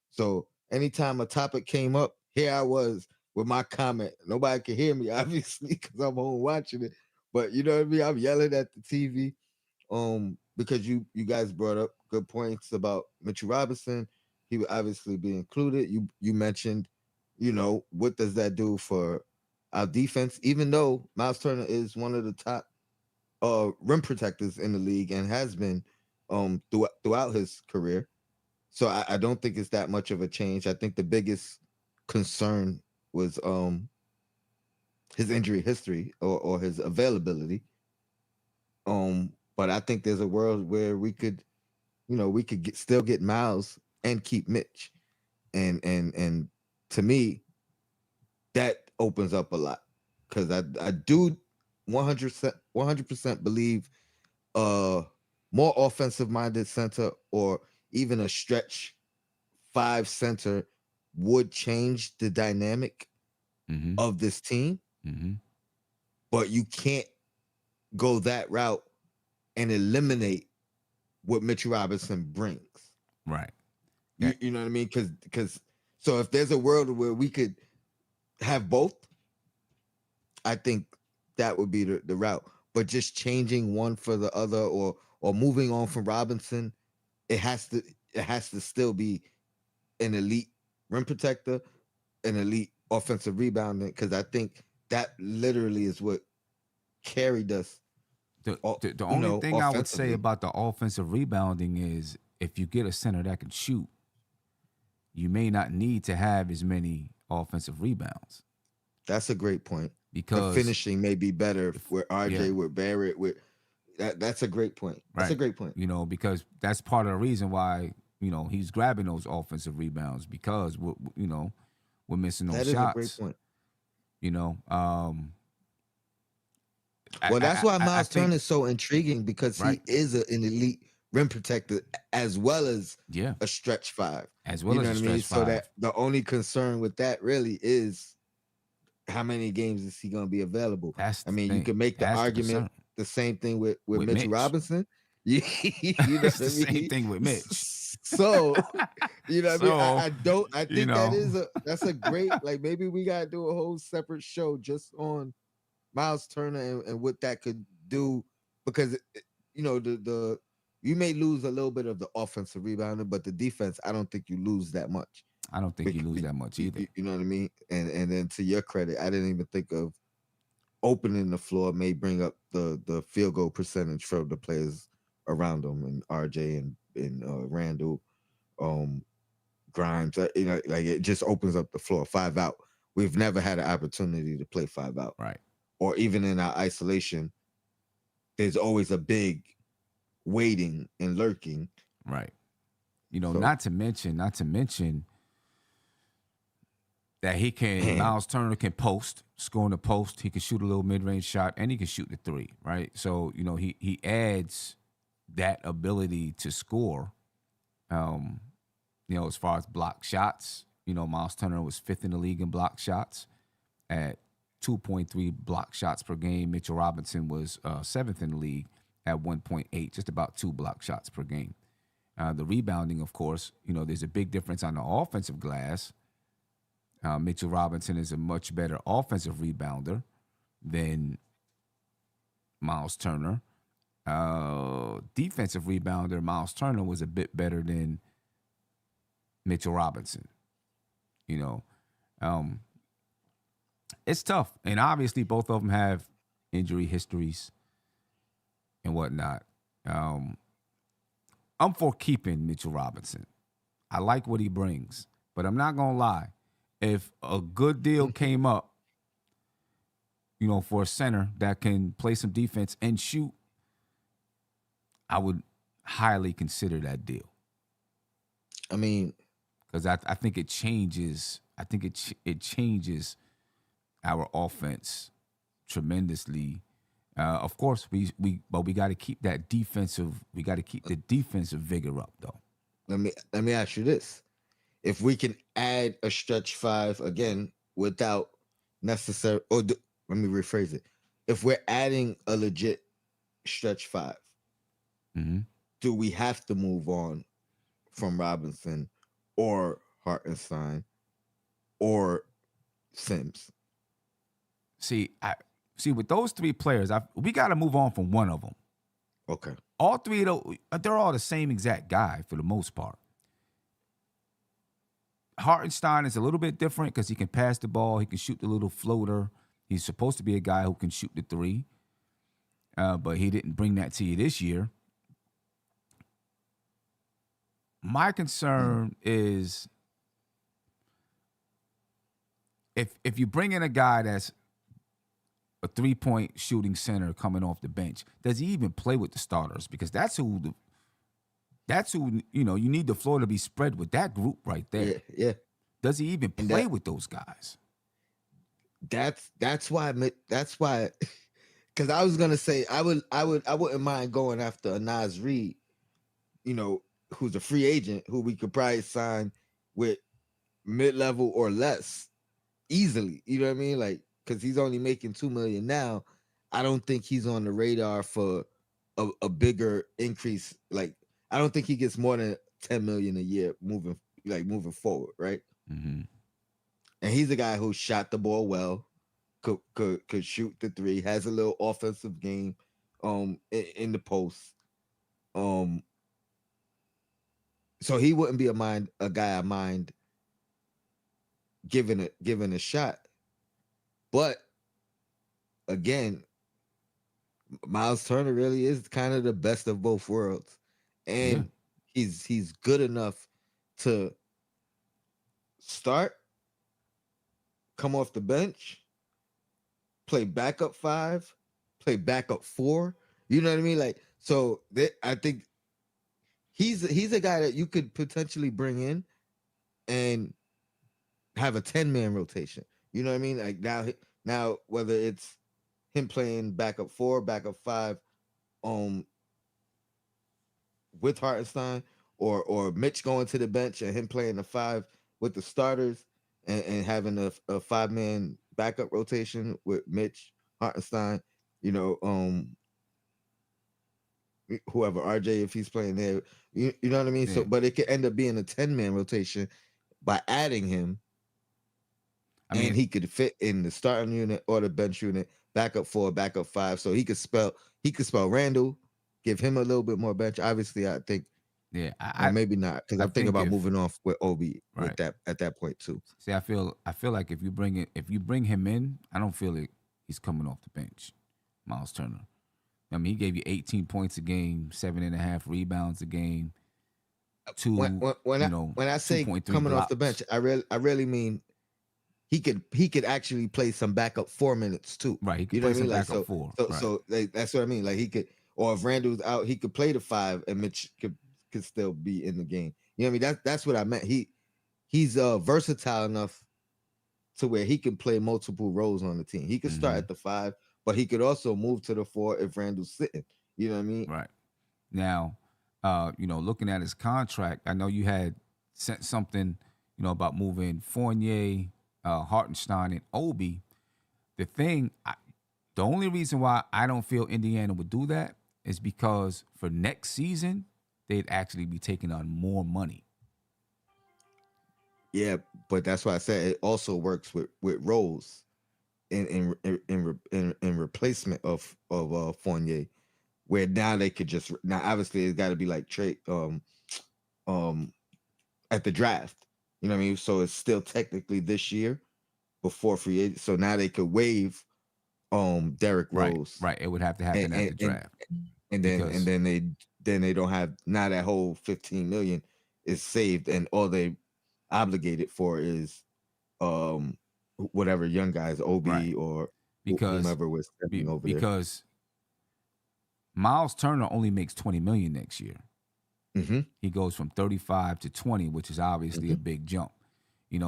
So anytime a topic came up, here I was with my comment. Nobody could hear me, obviously, because I'm home watching it. But you know what I mean? I'm yelling at the TV. Because you guys brought up good points about Mitchell Robinson. He would obviously be included. You mentioned, what does that do for our defense? Even though Miles Turner is one of the top rim protectors in the league and has been throughout his career. So I don't think it's that much of a change. I think the biggest concern was his injury history or his availability. But I think there's a world where we could still get Miles and keep Mitch. And to me, that opens up a lot, because I do 100% believe more offensive minded center, or even a stretch 5 center, would change the dynamic of this team. Mm-hmm. But you can't go that route and eliminate what Mitchell Robinson brings. Right. You know what I mean? Because so if there's a world where we could have both, I think that would be the route. But just changing one for the other, or moving on from Robinson, it has to still be an elite rim protector, an elite offensive rebounder, because I think that literally is what carried us. The only thing I would say about the offensive rebounding is, if you get a center that can shoot, you may not need to have as many offensive rebounds. That's a great point. Because the finishing may be better with RJ, with Barrett, with that's a great point. That's a great point. Because that's part of the reason why, he's grabbing those offensive rebounds, because we're missing those shots. That is a great point. Well, that's why Miles Turner is so intriguing, because he is an elite rim protector as well as a stretch 5. As well as a stretch 5. So that the only concern with that really is, how many games is he going to be available? You can make the argument the same thing with Mitchell Robinson. You know what I mean? Same thing with Mitch. So, you know what I mean? I think that's a great, maybe we got to do a whole separate show just on Miles Turner and what that could do, because you may lose a little bit of the offensive rebounder, but the defense, I don't think you lose that much. I don't think you lose that much either. You know what I mean? And then, to your credit, I didn't even think of opening the floor may bring up the field goal percentage for the players around them, and RJ and Randall, um, Grimes. Like it just opens up the floor. 5 out. We've never had an opportunity to play 5 out, Right. or even in our isolation. There's always a big waiting and lurking. Right. So Not to mention that man, Miles Turner can score in the post. He can shoot a little mid-range shot, and he can shoot the three, right? So, he adds that ability to score. As far as block shots, Miles Turner was 5th in the league in block shots at 2.3 block shots per game. Mitchell Robinson was 7th in the league at 1.8, just about 2 block shots per game. The rebounding, of course, there's a big difference on the offensive glass. Mitchell Robinson is a much better offensive rebounder than Miles Turner. Defensive rebounder, Miles Turner was a bit better than Mitchell Robinson. It's tough. And obviously both of them have injury histories and whatnot. I'm for keeping Mitchell Robinson. I like what he brings, but I'm not going to lie. If a good deal came up, for a center that can play some defense and shoot, I would highly consider that deal. I mean, because I think it changes. I think it changes our offense tremendously. Of course, we got to keep that defensive. We got to keep the defensive vigor up, though. let me ask you this: if we can add a stretch 5 again without necessary, let me rephrase it: if we're adding a legit stretch 5, Mm-hmm. do we have to move on from Robinson or Hartenstein or Sims? See with those 3 players, we got to move on from one of them. Okay. All 3 of those, they're all the same exact guy for the most part. Hartenstein is a little bit different because he can pass the ball. He can shoot the little floater. He's supposed to be a guy who can shoot the 3, but he didn't bring that to you this year. My concern is if you bring in a guy that's a 3-point shooting center coming off the bench, does he even play with the starters? Because that's who you need the floor to be spread with that group right there. Yeah. Does he even play with those guys? That's why because I was gonna say I wouldn't mind going after a Nas Reed, who's a free agent who we could probably sign with mid-level or less easily. You know what I mean? Like, because he's only making $2 million now. I don't think he's on the radar for a bigger increase. Like, I don't think he gets more than $10 million a year moving forward, right? Mm-hmm. And he's a guy who shot the ball well, could shoot the 3, has a little offensive game, in the post. So he wouldn't be a guy I mind giving a shot. But again, Miles Turner really is kind of the best of both worlds. And he's good enough to start, come off the bench, play backup 5, play backup 4. You know what I mean? Like, so I think he's a guy that you could potentially bring in and have a 10-man rotation. You know what I mean? Like now whether it's him playing backup 4, backup 5, with Hartenstein, or Mitch going to the bench and him playing the 5 with the starters, and having a 5-man backup rotation with Mitch, Hartenstein, whoever, RJ, if he's playing there, you know what I mean? Yeah. So, but it could end up being a 10-man rotation by adding him. And he could fit in the starting unit or the bench unit, backup 4, backup 5. So he could spell Randall, give him a little bit more bench. Obviously, I think, maybe not, because I'm thinking about moving off with Obi with that at that point too. See, I feel like if you bring him in, I don't feel it. he's coming off the bench. Miles Turner. I mean, he gave you 18 points a game, 7.5 rebounds a game, two, When I say 2.3 coming off blocks. the bench, I really mean he could actually play some backup 4 minutes too. Right, he could You know play what I some mean? Like backup four. Right. so that's what I mean. Like he could, or if Randall's out, he could play the 5 and Mitch could still be in the game. You know what I mean? That's what I meant. He's versatile enough to where he can play multiple roles on the team. He could start at the 5, but he could also move to the 4 if Randall's sitting. You know what I mean? Right. Now, looking at his contract, I know you had sent something, about moving Fournier, Hartenstein, and Obi. The only reason why I don't feel Indiana would do that is because for next season, they'd actually be taking on more money. Yeah, but that's why I said it also works with roles in replacement of Fournier, where now they could just now obviously it's got to be like trade at the draft. You know what I mean? So it's still technically this year before free agent. So now they could waive Derrick Rose. Right. It would have to happen at the draft. And then they don't have now that whole 15 million is saved, and all they obligated for is whatever young guys, OB or whomever was stepping over there. Because Miles Turner only makes $20 million next year. Mm-hmm. He goes from 35 to 20, which is obviously a big jump.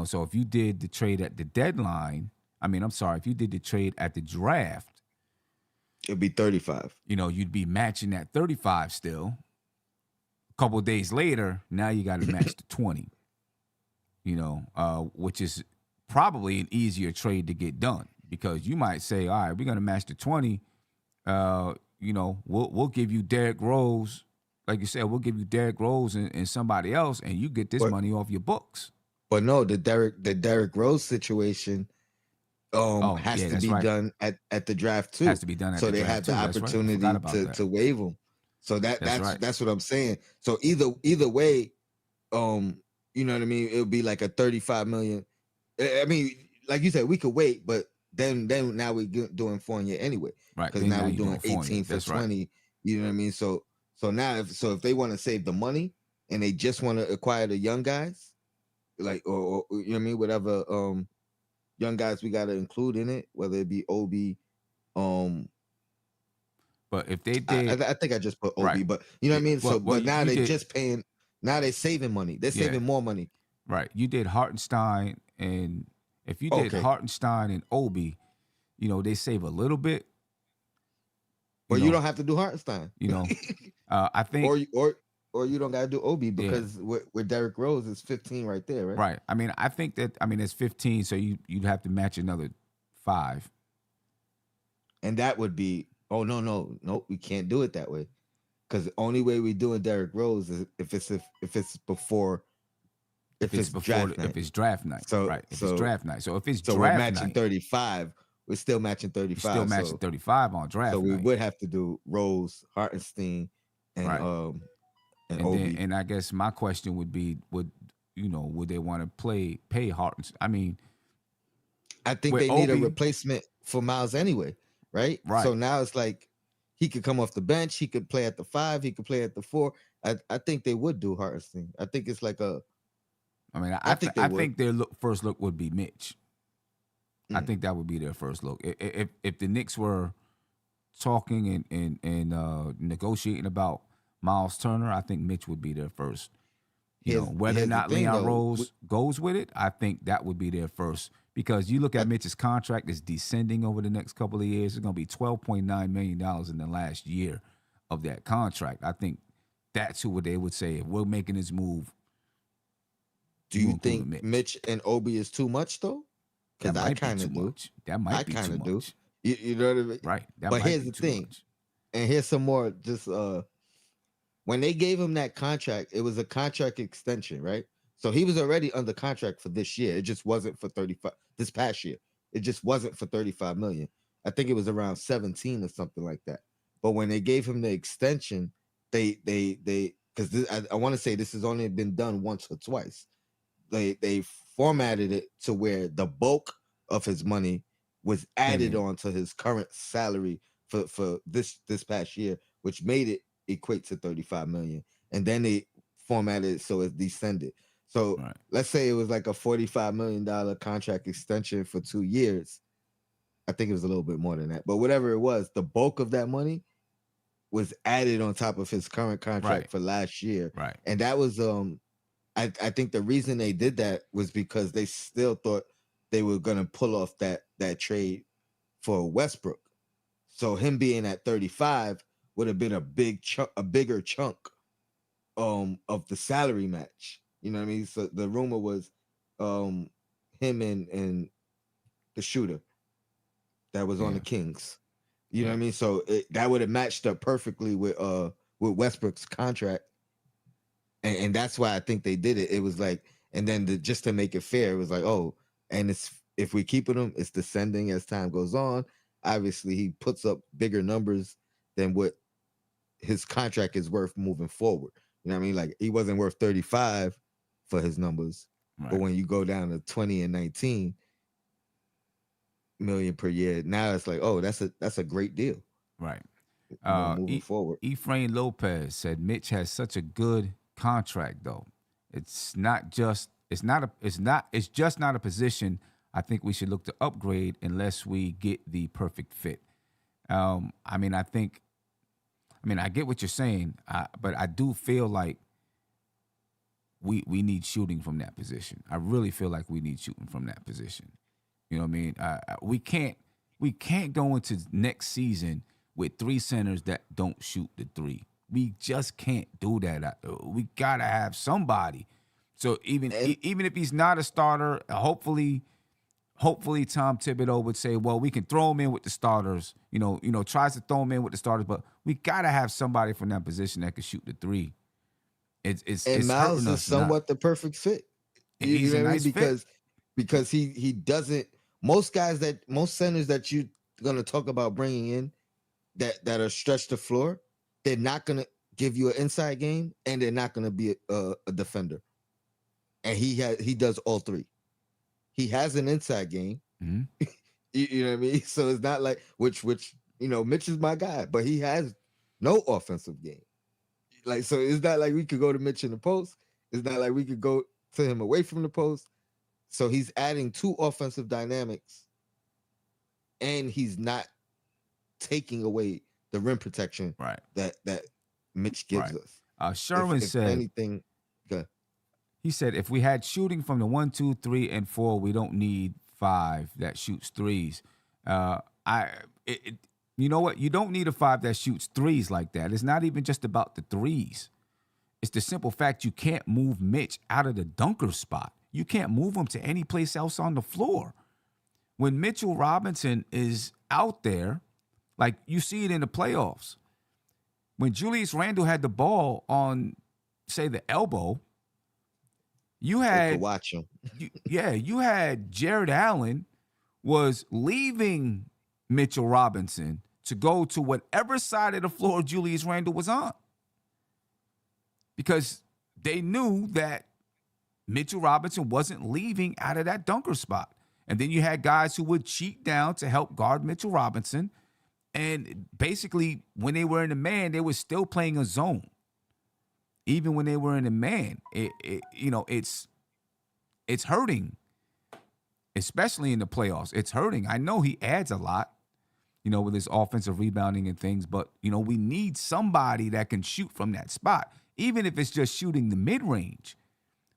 So if you did the trade at the deadline, if you did the trade at the draft, it'd be 35. You'd be matching that 35 still. A couple of days later, now you got to match the 20. Which is probably an easier trade to get done, because you might say, all right, we're going to match the 20. We'll give you Derrick Rose. Like you said, we'll give you Derrick Rose and somebody else, and you get this money off your books. But no, the Derrick Rose situation has to be done at the draft too. Has to be done at the draft. So they have the opportunity to waive them. So that's what I'm saying. So either way, you know what I mean? It would be like a 35 million. I mean, like you said, we could wait, but then now we're doing Fournier anyway. Right. Because now we're doing 18 for 20. Right. You know what I mean? So now if they want to save the money and they just want to acquire the young guys, like or you know what I mean, whatever young guys we gotta include in it, whether it be OB, but if they did, I think I just put OB, but you know what I mean. So, but now they're just paying. Now they're saving money. They're saving more money. Right. You did Hartenstein, and if you did Hartenstein and Obi, they save a little bit. But you don't have to do Hartenstein. I think, or you don't got to do Obi because with Derrick Rose it's 15 right there, right? Right. I think it's 15, so you'd have to match another 5. And that would be no, we can't do it that way. Because the only way we doing Derrick Rose is if it's draft night. So if it's draft night. So if it's draft we're matching night, 35. We're still matching 35. Still matching 35 on draft night. So we would have to do Rose, Hartenstein, and Obi. And I guess my question would be, would they want to pay Hartenstein? I think they need a replacement for Miles anyway, right? Right. So now it's like he could come off the bench. He could play at the 5. He could play at the 4. I think they would do Hartenstein. I think it's like a. I think their first look would be Mitch. I think that would be their first look. If the Knicks were talking and negotiating about Miles Turner, I think Mitch would be their first. Whether or not Leon Rose goes with it, I think that would be their first. Because you look at Mitch's contract is descending over the next couple of years. It's going to be $12.9 million in the last year of that contract. I think that's who they would say, if we're making this move. Do you think Mitch and Obi is too much, though? Because I kind of do. That might be too much. You know what I mean? Right. But here's the thing. And here's some more. Just when they gave him that contract, it was a contract extension, right? So he was already under contract for this year. It just wasn't for 35 this past year. It just wasn't for 35 million. I think it was around 17 or something like that. But when they gave him the extension, they because I want to say this has only been done once or twice. They formatted it to where the bulk of his money was added Payment. on to his current salary for this past year, which made it equate to 35 million. And then they formatted it so it descended. So Right. let's say it was like a $45 million contract extension for 2 years. I think it was a little bit more than that, but whatever it was, the bulk of that money was added on top of his current contract Right. for last year. Right. And that was I think the reason they did that was because they still thought they were gonna pull off that trade for Westbrook. So him being at 35 would have been a bigger chunk of the salary match. You know what I mean? So the rumor was him and the shooter that was on Yeah. the Kings. You know Yeah. what I mean? So that would have matched up perfectly with Westbrook's contract. And that's why I think they did it. It was like, and then just to make it fair, it was like, oh, and it's if we keep him, it's descending as time goes on. Obviously, he puts up bigger numbers than what his contract is worth moving forward. You know what I mean? Like he wasn't worth 35 for his numbers, but Right. when you go down to 20 and 19 million per year, now it's like, oh, that's a great deal. Right. Moving forward. Efrain Lopez said Mitch has such a good contract though. It's just not a position I think we should look to upgrade unless we get the perfect fit. I mean, I get what you're saying, but I do feel like we need shooting from that position. I really feel like we need shooting from that position. You know what I mean? We can't go into next season with 3 centers that don't shoot the 3. We just can't do that. We gotta have somebody. So even if he's not a starter, hopefully Tom Thibodeau would say, well, we can throw him in with the starters. Tries to throw him in with the starters, but we gotta have somebody from that position that can shoot the 3. It's Miles hurting is us somewhat the perfect fit. He's a nice fit. Because he doesn't. Most centers that you're gonna talk about bringing in that are stretched the floor, they're not gonna give you an inside game, and they're not gonna be a defender. And he does all 3. He has an inside game. Mm-hmm. You know what I mean? So it's not like which Mitch is my guy, but he has no offensive game. Like, so it's not like we could go to Mitch in the post. It's not like we could go to him away from the post. So he's adding 2 offensive dynamics, and he's not taking away the rim protection Right. that Mitch gives us. Sherwin If said anything, good. He said if we had shooting from the 1, 2, 3, and 4, we don't need 5 that shoots 3s. You know what? You don't need a 5 that shoots 3s like that. It's not even just about the 3s. It's the simple fact you can't move Mitch out of the dunker spot. You can't move him to any place else on the floor. When Mitchell Robinson is out there, like you see it in the playoffs, when Julius Randle had the ball on, say, the elbow, you had watch him. You had Jared Allen was leaving Mitchell Robinson to go to whatever side of the floor Julius Randle was on, because they knew that Mitchell Robinson wasn't leaving out of that dunker spot. And then you had guys who would cheat down to help guard Mitchell Robinson. And basically, when they were in the man, they were still playing a zone. Even when they were in the man, it's hurting, especially in the playoffs. It's hurting. I know he adds a lot, with his offensive rebounding and things, but, we need somebody that can shoot from that spot, even if it's just shooting the mid-range,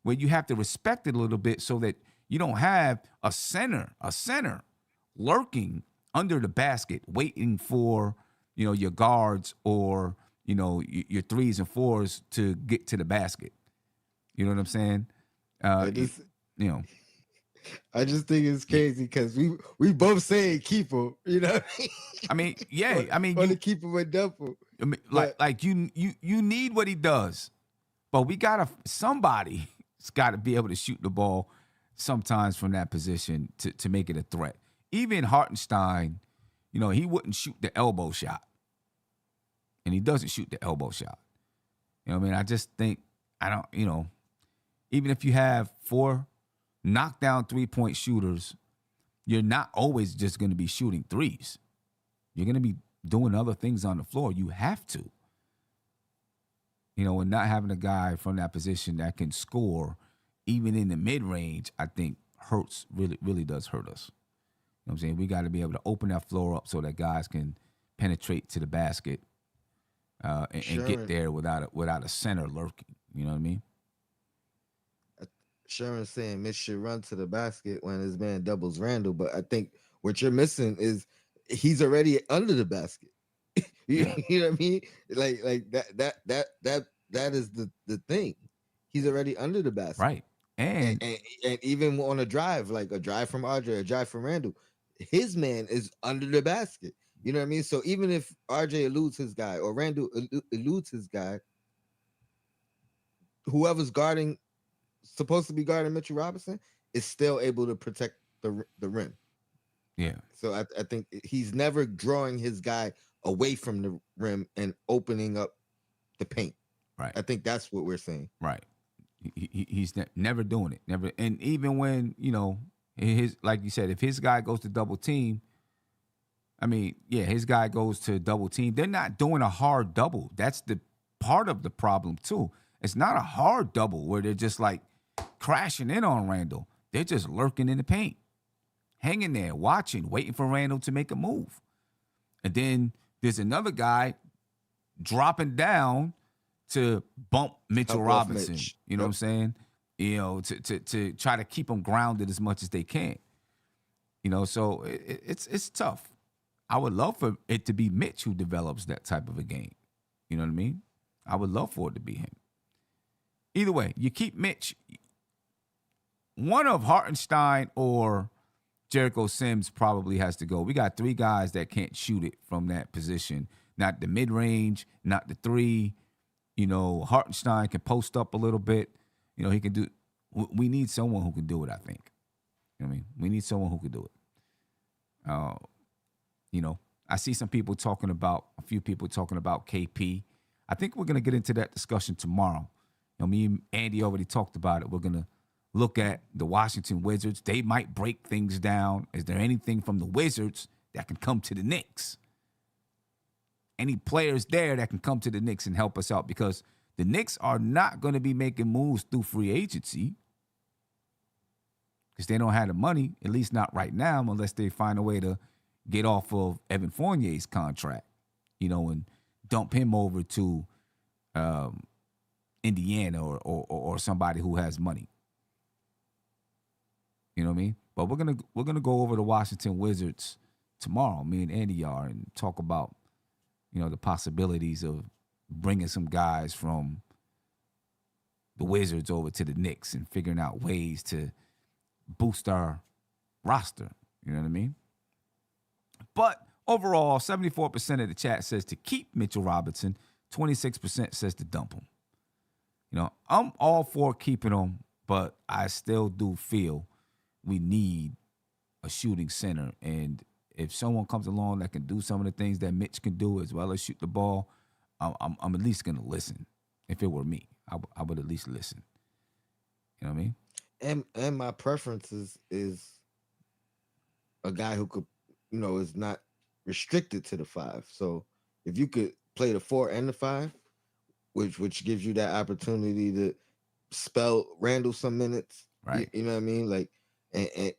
where you have to respect it a little bit so that you don't have a center lurking under the basket, waiting for, your guards or, your 3s and 4s to get to the basket. You know what I'm saying? I just think it's crazy because we both saying keep him. You know what I mean? Yeah. I mean, want to keep him with Duffel. I mean, like you need what he does, but somebody's got to be able to shoot the ball sometimes from that position to make it a threat. Even Hartenstein, he wouldn't shoot the elbow shot, and he doesn't shoot the elbow shot. You know what I mean? I just think even if you have 4 knockdown 3-point shooters, you're not always just going to be shooting threes. You're going to be doing other things on the floor. You have to. And not having a guy from that position that can score, even in the mid-range, I think hurts, really, really does hurt us. You know what I'm saying? We got to be able to open that floor up so that guys can penetrate to the basket and get there without a center lurking. You know what I mean? Sharon's saying Mitch should run to the basket when his man doubles Randall, but I think what you're missing is he's already under the basket. you know what I mean? Like that is the thing. He's already under the basket. Right. And even on a drive, like a drive from RJ, a drive from Randall, his man is under the basket. You know what I mean? So even if RJ eludes his guy or Randall eludes his guy, whoever's supposed to be guarding Mitchell Robinson is still able to protect the rim. Yeah. So I think he's never drawing his guy away from the rim and opening up the paint. Right. I think that's what we're saying. Right. He's never doing it. Never. And even when, his, like you said, if his guy goes to double team, his guy goes to double team. They're not doing a hard double. That's the part of the problem too. It's not a hard double where they're just like crashing in on Randall. They're just lurking in the paint, hanging there, watching, waiting for Randall to make a move. And then there's another guy dropping down to bump Mitchell Robinson. Mitch. You know what I'm saying? To try to keep him grounded as much as they can. So it's tough. I would love for it to be Mitch who develops that type of a game. You know what I mean? I would love for it to be him. Either way, you keep Mitch. One of Hartenstein or Jericho Sims probably has to go. We got three guys that can't shoot it from that position. Not the mid-range, not the three. Hartenstein can post up a little bit. He can do. We need someone who can do it, I think. You know what I mean? We need someone who can do it. I see a few people talking about KP. I think we're going to get into that discussion tomorrow. Me and Andy already talked about it. We're going to look at the Washington Wizards. They might break things down. Is there anything from the Wizards that can come to the Knicks? Any players there that can come to the Knicks and help us out? Because the Knicks are not going to be making moves through free agency because they don't have the money, at least not right now, unless they find a way to get off of Evan Fournier's contract, and dump him over to Indiana or somebody who has money. You know what I mean? But we're gonna go over the Washington Wizards tomorrow. Me and Andy are, and talk about the possibilities of bringing some guys from the Wizards over to the Knicks and figuring out ways to boost our roster. You know what I mean? But overall, 74% of the chat says to keep Mitchell Robinson. 26% says to dump him. I'm all for keeping him, but I still do feel we need a shooting center. And if someone comes along that can do some of the things that Mitch can do as well as shoot the ball, I'm at least going to listen. If it were me, I would at least listen. You know what I mean? And my preference is a guy who could, is not restricted to the 5. So if you could play the 4 and the 5, which gives you that opportunity to spell Randall some minutes, right? You know what I mean? Like,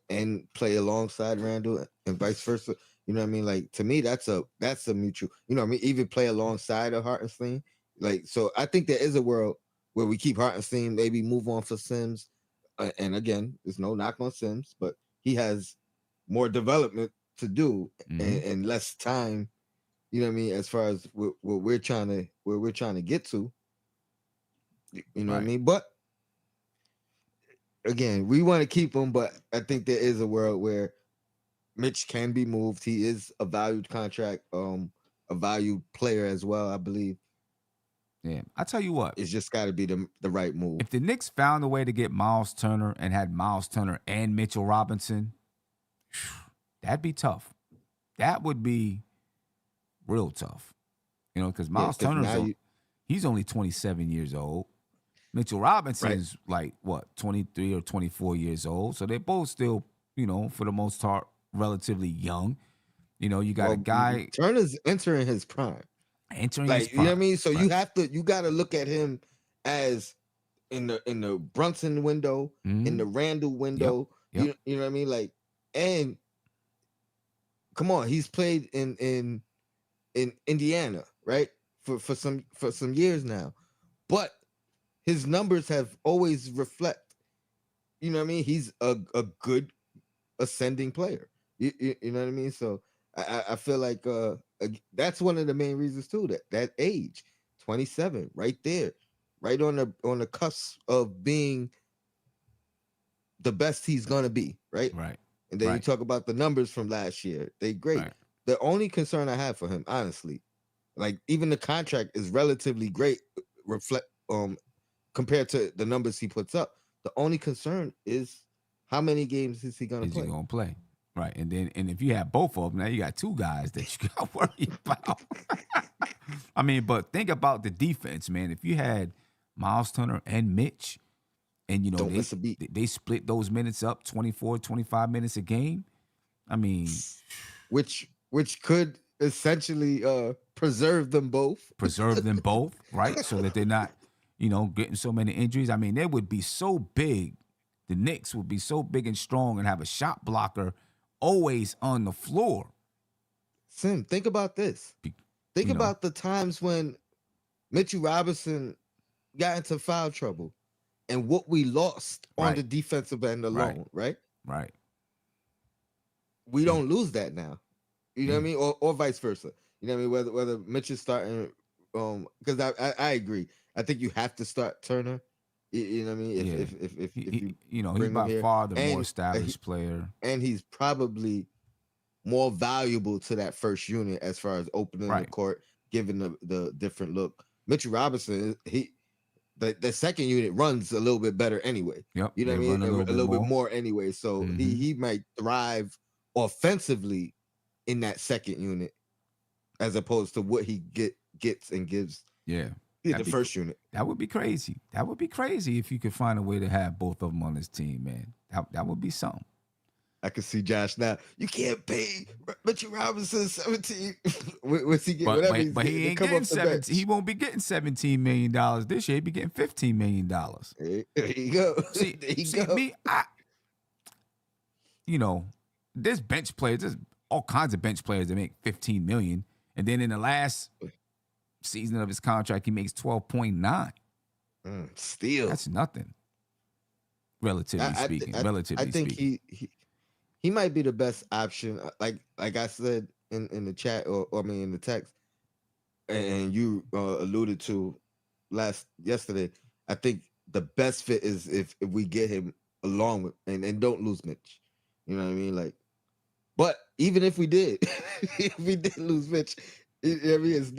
and play alongside Randall and vice versa. You know what I mean? Like, to me, that's a mutual. You know what I mean? Even play alongside of Hartenstein. Like, so I think there is a world where we keep Hartenstein, maybe move on for Sims. And again, there's no knock on Sims, but he has more development to do and less time. You know what I mean? As far as what we're trying to get to, you know what I mean? But again, we want to keep him, but I think there is a world where Mitch can be moved. He is a valued contract, a valued player as well, I believe. Yeah, I tell you what, it's just got to be the right move. If the Knicks found a way to get Miles Turner and had Miles Turner and Mitchell Robinson, that'd be tough. That would be real tough, because Miles Turner's he's only 27 years old. Mitchell Robinson's like what, 23 or 24 years old. So they're both still, for the most part, relatively young. You know, you got a guy Turner's entering his prime. entering his Like, you know what I prime. mean? So Right. you got to look at him as in the Brunson window, in the Randall window. Yep. You know what I mean? Like, and come on, he's played in Indiana, right? For some years now. But his numbers have always reflect, you know what I mean? He's a good ascending player. You know what I mean? So I feel like that's one of the main reasons too, that age, 27, right there, right on the cusp of being the best he's gonna be, right? Right. And then you Right. talk about the numbers from last year. They great. Right. The only concern I have for him, honestly, like even the contract is relatively great, reflect compared to the numbers he puts up. The only concern is how many games is he gonna Is he play? gonna play? Right. And if you have both of them, now you got two guys that you got to worry about. I mean, but think about the defense, man. If you had Miles Turner and Mitch, and you know Don't miss a beat. they split those minutes up 24, 25 minutes a game. I mean, which could essentially preserve them both. preserve them both, right? So that they're not, you know, getting so many injuries. I mean, they would be so big. The Knicks would be so big and strong and have a shot blocker always on the floor. Sim, think about this. Think you know. about the times when Mitchell Robinson got into foul trouble and what we lost on Right. the defensive end alone, right? Right. We don't lose that now. You know what I Yeah. mean? Or vice versa. You know what I mean? Whether Mitch is starting, because I agree. I think you have to start Turner. You know what I mean? Yeah. If He's you by bring him here. far the And more established player. and he's probably more valuable to that first unit as far as opening the Right. court, giving the different look. Mitchell Robinson, the second unit runs a little bit better anyway. Yep. You know they what I mean? run A little bit more anyway. So Mhm. he might thrive offensively in that second unit as opposed to what he gets and gives Yeah. in That'd the be first unit. That would be crazy. That would be crazy if you could find a way to have both of them on this team, man. That would be something. I can see Josh now. You can't pay Mitchell Robinson 17. What's he get? Whatever he's But he getting, ain't come getting off the 17. bench. He won't be getting $17 million this year. He'll be getting $15 million. There you go. See, There you see go. me, you know, there's bench players. There's all kinds of bench players that make $15 million, and then in the last season of his contract, he makes 12.9. Still, That's nothing, relatively speaking. I think he might be the best option. Like I said in the chat, or I mean in the text, and you alluded to yesterday. I think the best fit is if we get him along with and don't lose Mitch. You know what I mean? Like, but even if we did, if we did lose Mitch, I mean,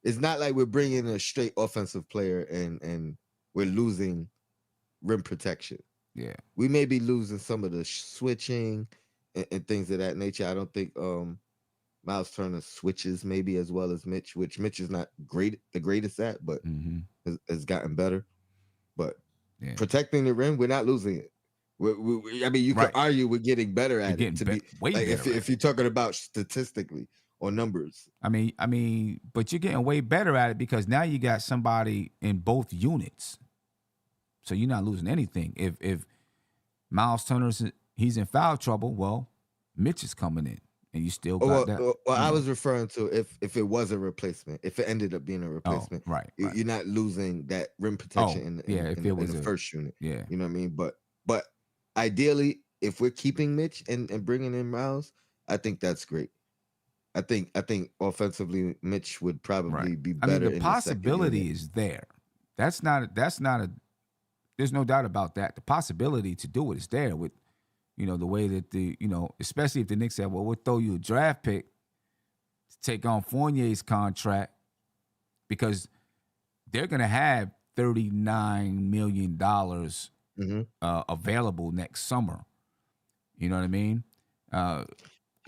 it's not like we're bringing a straight offensive player and we're losing rim protection. Yeah. We may be losing some of the switching and things of that nature. I don't think Miles Turner switches maybe as well as Mitch, which Mitch is not the greatest at, but has gotten better. But protecting the rim, we're not losing it. I mean, you could argue we're getting better at it. Way like better. If you're talking about statistically or numbers. I mean, but you're getting way better at it because now you got somebody in both units. So you're not losing anything. If Miles Turner's he's in foul trouble, well, Mitch is coming in, and you still got that. Well, I was referring to if it was a replacement, if it ended up being a replacement, right. You're not losing that rim protection in the first unit. Yeah, you know what I mean. But ideally, if we're keeping Mitch and bringing in Miles, I think that's great. I think offensively, Mitch would probably be better. I mean, the in possibility the is there. That's not a. There's no doubt about that. The possibility to do it is there with, you know, the way that especially if the Knicks said, well, we'll throw you a draft pick to take on Fournier's contract because they're going to have $39 million available next summer. You know what I mean? I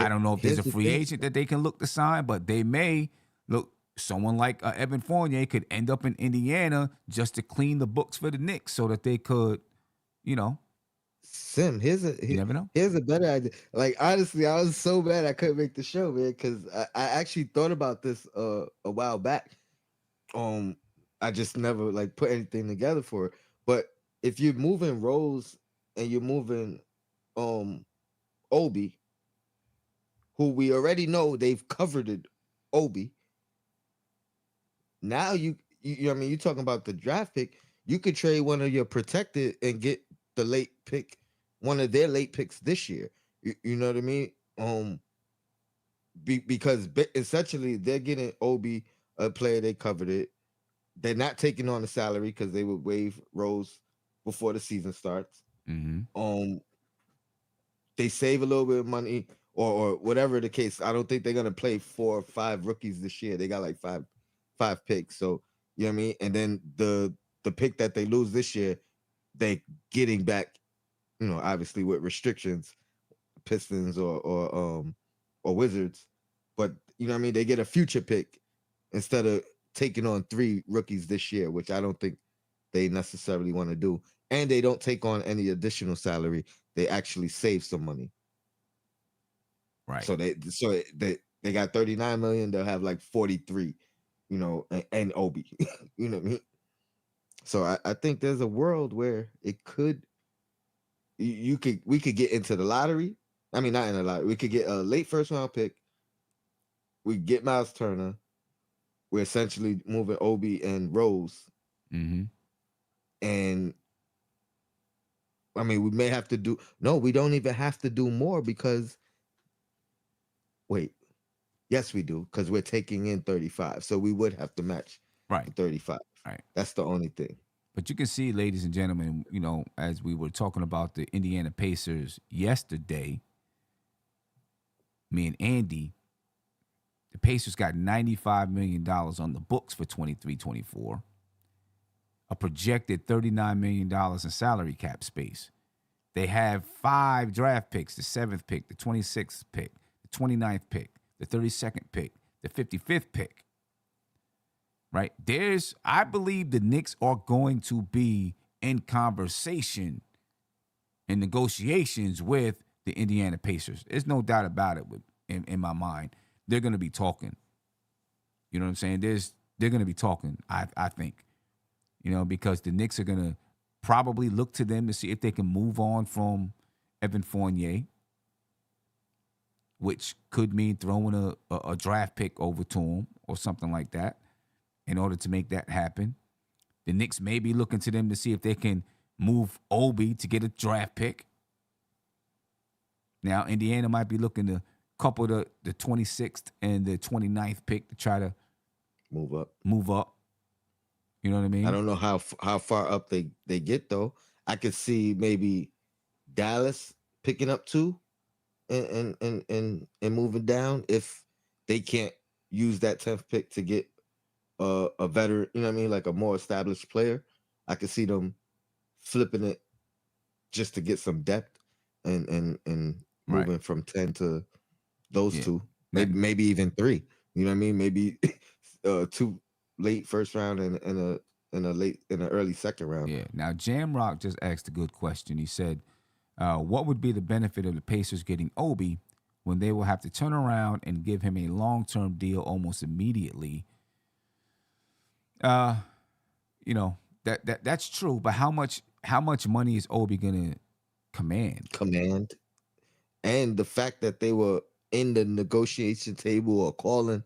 don't know if there's a free agent that they can look to sign, but they may look. Someone like Evan Fournier could end up in Indiana just to clean the books for the Knicks so that they could, you know. Sim, You never know. here's a better idea. Like honestly, I was so bad I couldn't make the show, man, because I actually thought about this a while back. Um, I just never like put anything together for it. But if you're moving Rose and you're moving um Obi, who we already know they've covered it, Obi. Now you know what I mean, you're talking about the draft pick. You could trade one of your protected and get the late pick, one of their late picks this year. You know what I mean? Because essentially they're getting Obi, a player they covered it. They're not taking on the salary because they would waive Rose before the season starts. Mm-hmm. They save a little bit of money or whatever the case. I don't think they're gonna play 4 or 5 rookies this year. They got like five picks. So you know what I mean? And then the pick that they lose this year, they getting back, obviously with restrictions, Pistons or Wizards. But you know what I mean? They get a future pick instead of taking on 3 rookies this year, which I don't think they necessarily want to do. And they don't take on any additional salary. They actually save some money. Right. So they got 39 million, they'll have like 43, and Obi. You know what I mean? So I think there's a world where it could we could get into the lottery. I mean, not in the lottery. We could get a late first round pick. We get Miles Turner. We're essentially moving Obi and Rose. Mm-hmm. And I mean, we may have to do we don't even have to do more because yes, we do, because we're taking in 35. So we would have to match Right. 35. Right. That's the only thing. But you can see, ladies and gentlemen, as we were talking about the Indiana Pacers yesterday, me and Andy, the Pacers got $95 million on the books for 23-24, a projected $39 million in salary cap space. They have 5 draft picks, the 7th pick, the 26th pick, the 29th pick, the 32nd pick, the 55th pick. Right? I believe the Knicks are going to be in conversation and negotiations with the Indiana Pacers. There's no doubt about it in my mind. They're going to be talking. You know what I'm saying? They're going to be talking, I think. Because the Knicks are going to probably look to them to see if they can move on from Evan Fournier, which could mean throwing a draft pick over to him or something like that in order to make that happen. The Knicks may be looking to them to see if they can move Obi to get a draft pick. Now, Indiana might be looking to couple the 26th and the 29th pick to try to move up. You know what I mean? I don't know how far up they get, though. I could see maybe Dallas picking up 2 and moving down if they can't use that 10th pick to get a veteran, you know what I mean, like a more established player. I could see them flipping it just to get some depth and moving from 10 to those 2, maybe even 3. You know what I mean? Maybe 2 late first round and an early second round. Yeah. Now Jamrock just asked a good question. He said, "What would be the benefit of the Pacers getting Obi when they will have to turn around and give him a long-term deal almost immediately?" That's true, but how much money is Obi gonna command? And the fact that they were in the negotiation table or calling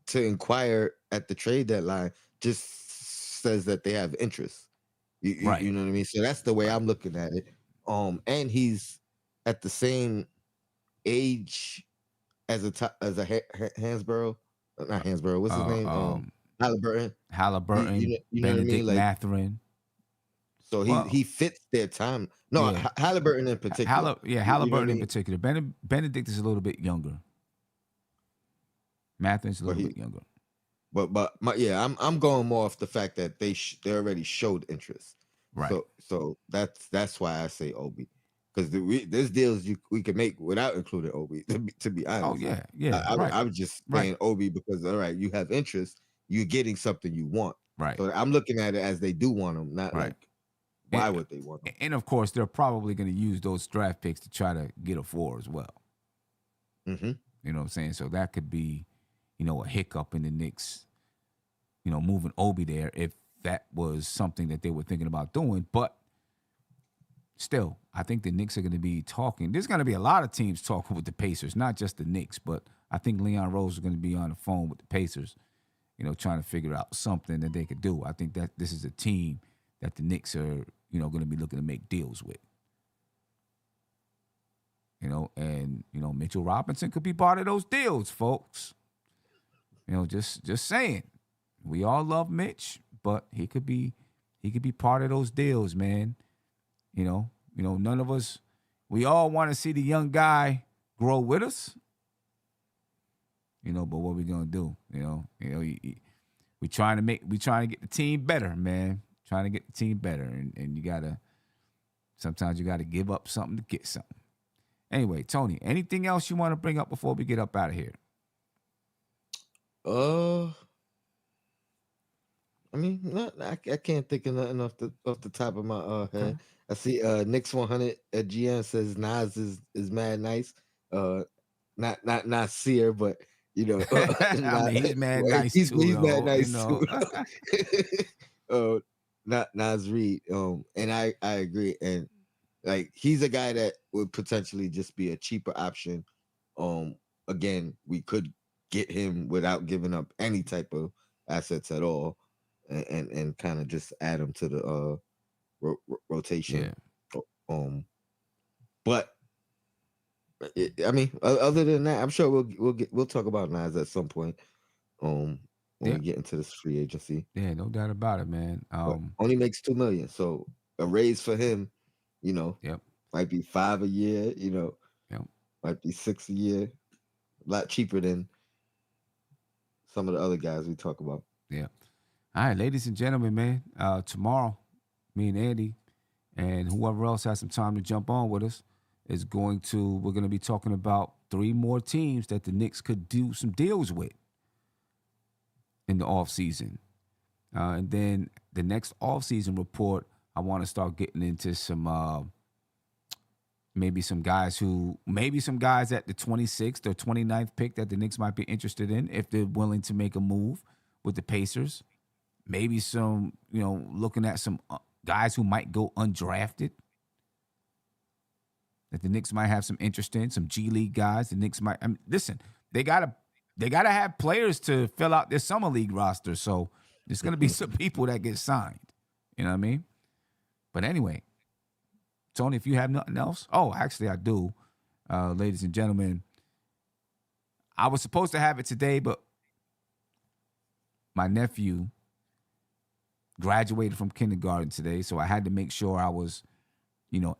to inquire at the trade deadline just says that they have interest. Right. You know what I mean? So that's the way I'm looking at it. And he's at the same age as a Hansborough, not Hansborough. What's his name? Halliburton. You know what I Benedict mean? Like, Mathurin. So he fits their time. No, Yeah. Halliburton in particular. Halliburton in particular. Benedict is a little bit younger. Mathurin's a little bit younger. But I'm going more off the fact that they already showed interest. Right. So that's why I say Obi, because there's deals we could make without including Obi. To be honest. Oh yeah. I was just saying Obi because all right, you have interest, you're getting something you want. Right. So I'm looking at it as they do want him, not like Why would they want him? And of course, they're probably going to use those draft picks to try to get a 4 as well. Mm-hmm. You know what I'm saying? So that could be, a hiccup in the Knicks, moving Obi there if that was something that they were thinking about doing. But still, I think the Knicks are going to be talking. There's going to be a lot of teams talking with the Pacers, not just the Knicks, but I think Leon Rose is going to be on the phone with the Pacers, trying to figure out something that they could do. I think that this is a team that the Knicks are, going to be looking to make deals with. And Mitchell Robinson could be part of those deals, folks. Just saying. We all love Mitch, but he could be part of those deals, man. None of us, we all want to see the young guy grow with us. But what we gonna do? We trying to get the team better, man. Trying to get the team better, and sometimes you gotta give up something to get something. Anyway, Tony, anything else you want to bring up before we get up out of here? I mean, I can't think of nothing off the top of my head. Okay. I see Knicks 100 at GM says Nas is mad nice. Not seer, but I mean, he's mad nice too. He's mad nice too. Not Nas Reed. And I agree. And like he's a guy that would potentially just be a cheaper option. Again, we could get him without giving up any type of assets at all, and kind of just add him to the rotation. Yeah. But I mean, other than that, I'm sure we'll talk about Nas at some point. When we get into this free agency. Yeah, no doubt about it, man. Only makes $2 million, so a raise for him, might be $5 a year. Might be $6 a year. A lot cheaper than some of the other guys we talk about. Yeah. All right, ladies and gentlemen, man. Tomorrow, me and Andy and whoever else has some time to jump on with us we're going to be talking about 3 more teams that the Knicks could do some deals with in the offseason. And then the next offseason report, I want to start getting into some maybe some guys at the 26th or 29th pick that the Knicks might be interested in if they're willing to make a move with the Pacers. Maybe some, looking at some guys who might go undrafted that the Knicks might have some interest in, some G League guys. The Knicks might. Listen, they gotta have players to fill out their summer league roster. So there's gonna be some people that get signed. You know what I mean? But anyway, Tony, if you have nothing else, actually I do, ladies and gentlemen. I was supposed to have it today, but my nephew graduated from kindergarten today, so I had to make sure I was,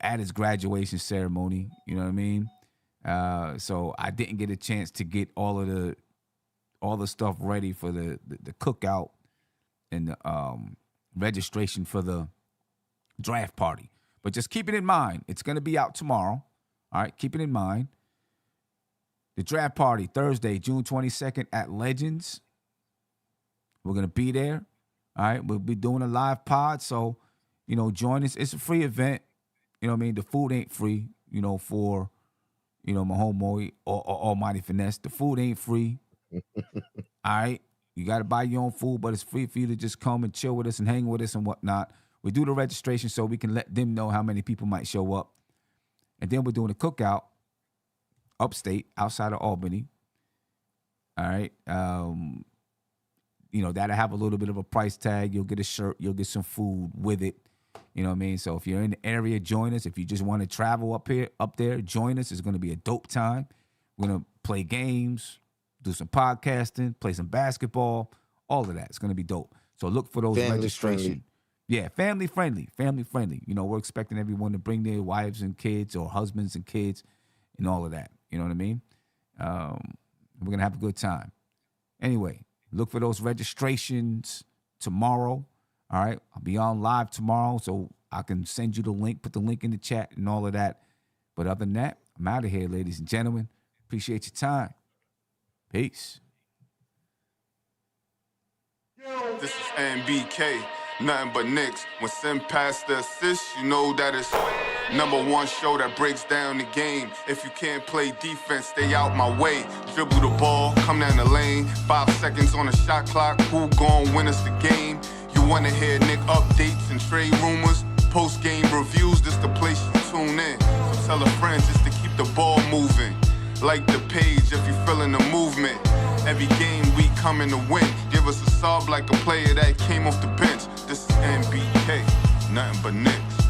at his graduation ceremony. You know what I mean? So I didn't get a chance to get all the stuff ready for the cookout and the registration for the draft party. But just keep it in mind, it's going to be out tomorrow. All right, keep it in mind. The draft party, Thursday, June 22nd at Legends. We're going to be there. All right, we'll be doing a live pod. So, join us. It's a free event. You know what I mean? The food ain't free, for, my homeboy or Almighty Finesse. The food ain't free. All right? You got to buy your own food, but it's free for you to just come and chill with us and hang with us and whatnot. We do the registration so we can let them know how many people might show up. And then we're doing a cookout upstate, outside of Albany. All right? That'll have a little bit of a price tag. You'll get a shirt. You'll get some food with it. You know what I mean? So if you're in the area, join us. If you just want to travel up there, join us. It's going to be a dope time. We're going to play games, do some podcasting, play some basketball, all of that. It's going to be dope. So look for those registration. Yeah, family friendly. We're expecting everyone to bring their wives and kids or husbands and kids and all of that. You know what I mean? We're going to have a good time. Anyway, look for those registrations tomorrow. All right, I'll be on live tomorrow, so I can send you the link, put the link in the chat and all of that. But other than that, I'm out of here, ladies and gentlemen. Appreciate your time. Peace. This is NBK. nothing but Knicks. When Sim passed the assist, you know that it's #1 show that breaks down the game. If you can't play defense, stay out my way. Dribble the ball, come down the lane. 5 seconds on the shot clock, who gon' win us the game? You wanna hear Nick updates and trade rumors? Post-game reviews, this the place you tune in. So tell a friend just to keep the ball moving. Like the page if you feeling the movement. Every game we coming to win. Give us a sub like a player that came off the bench. This is NBK, nothing but Knicks.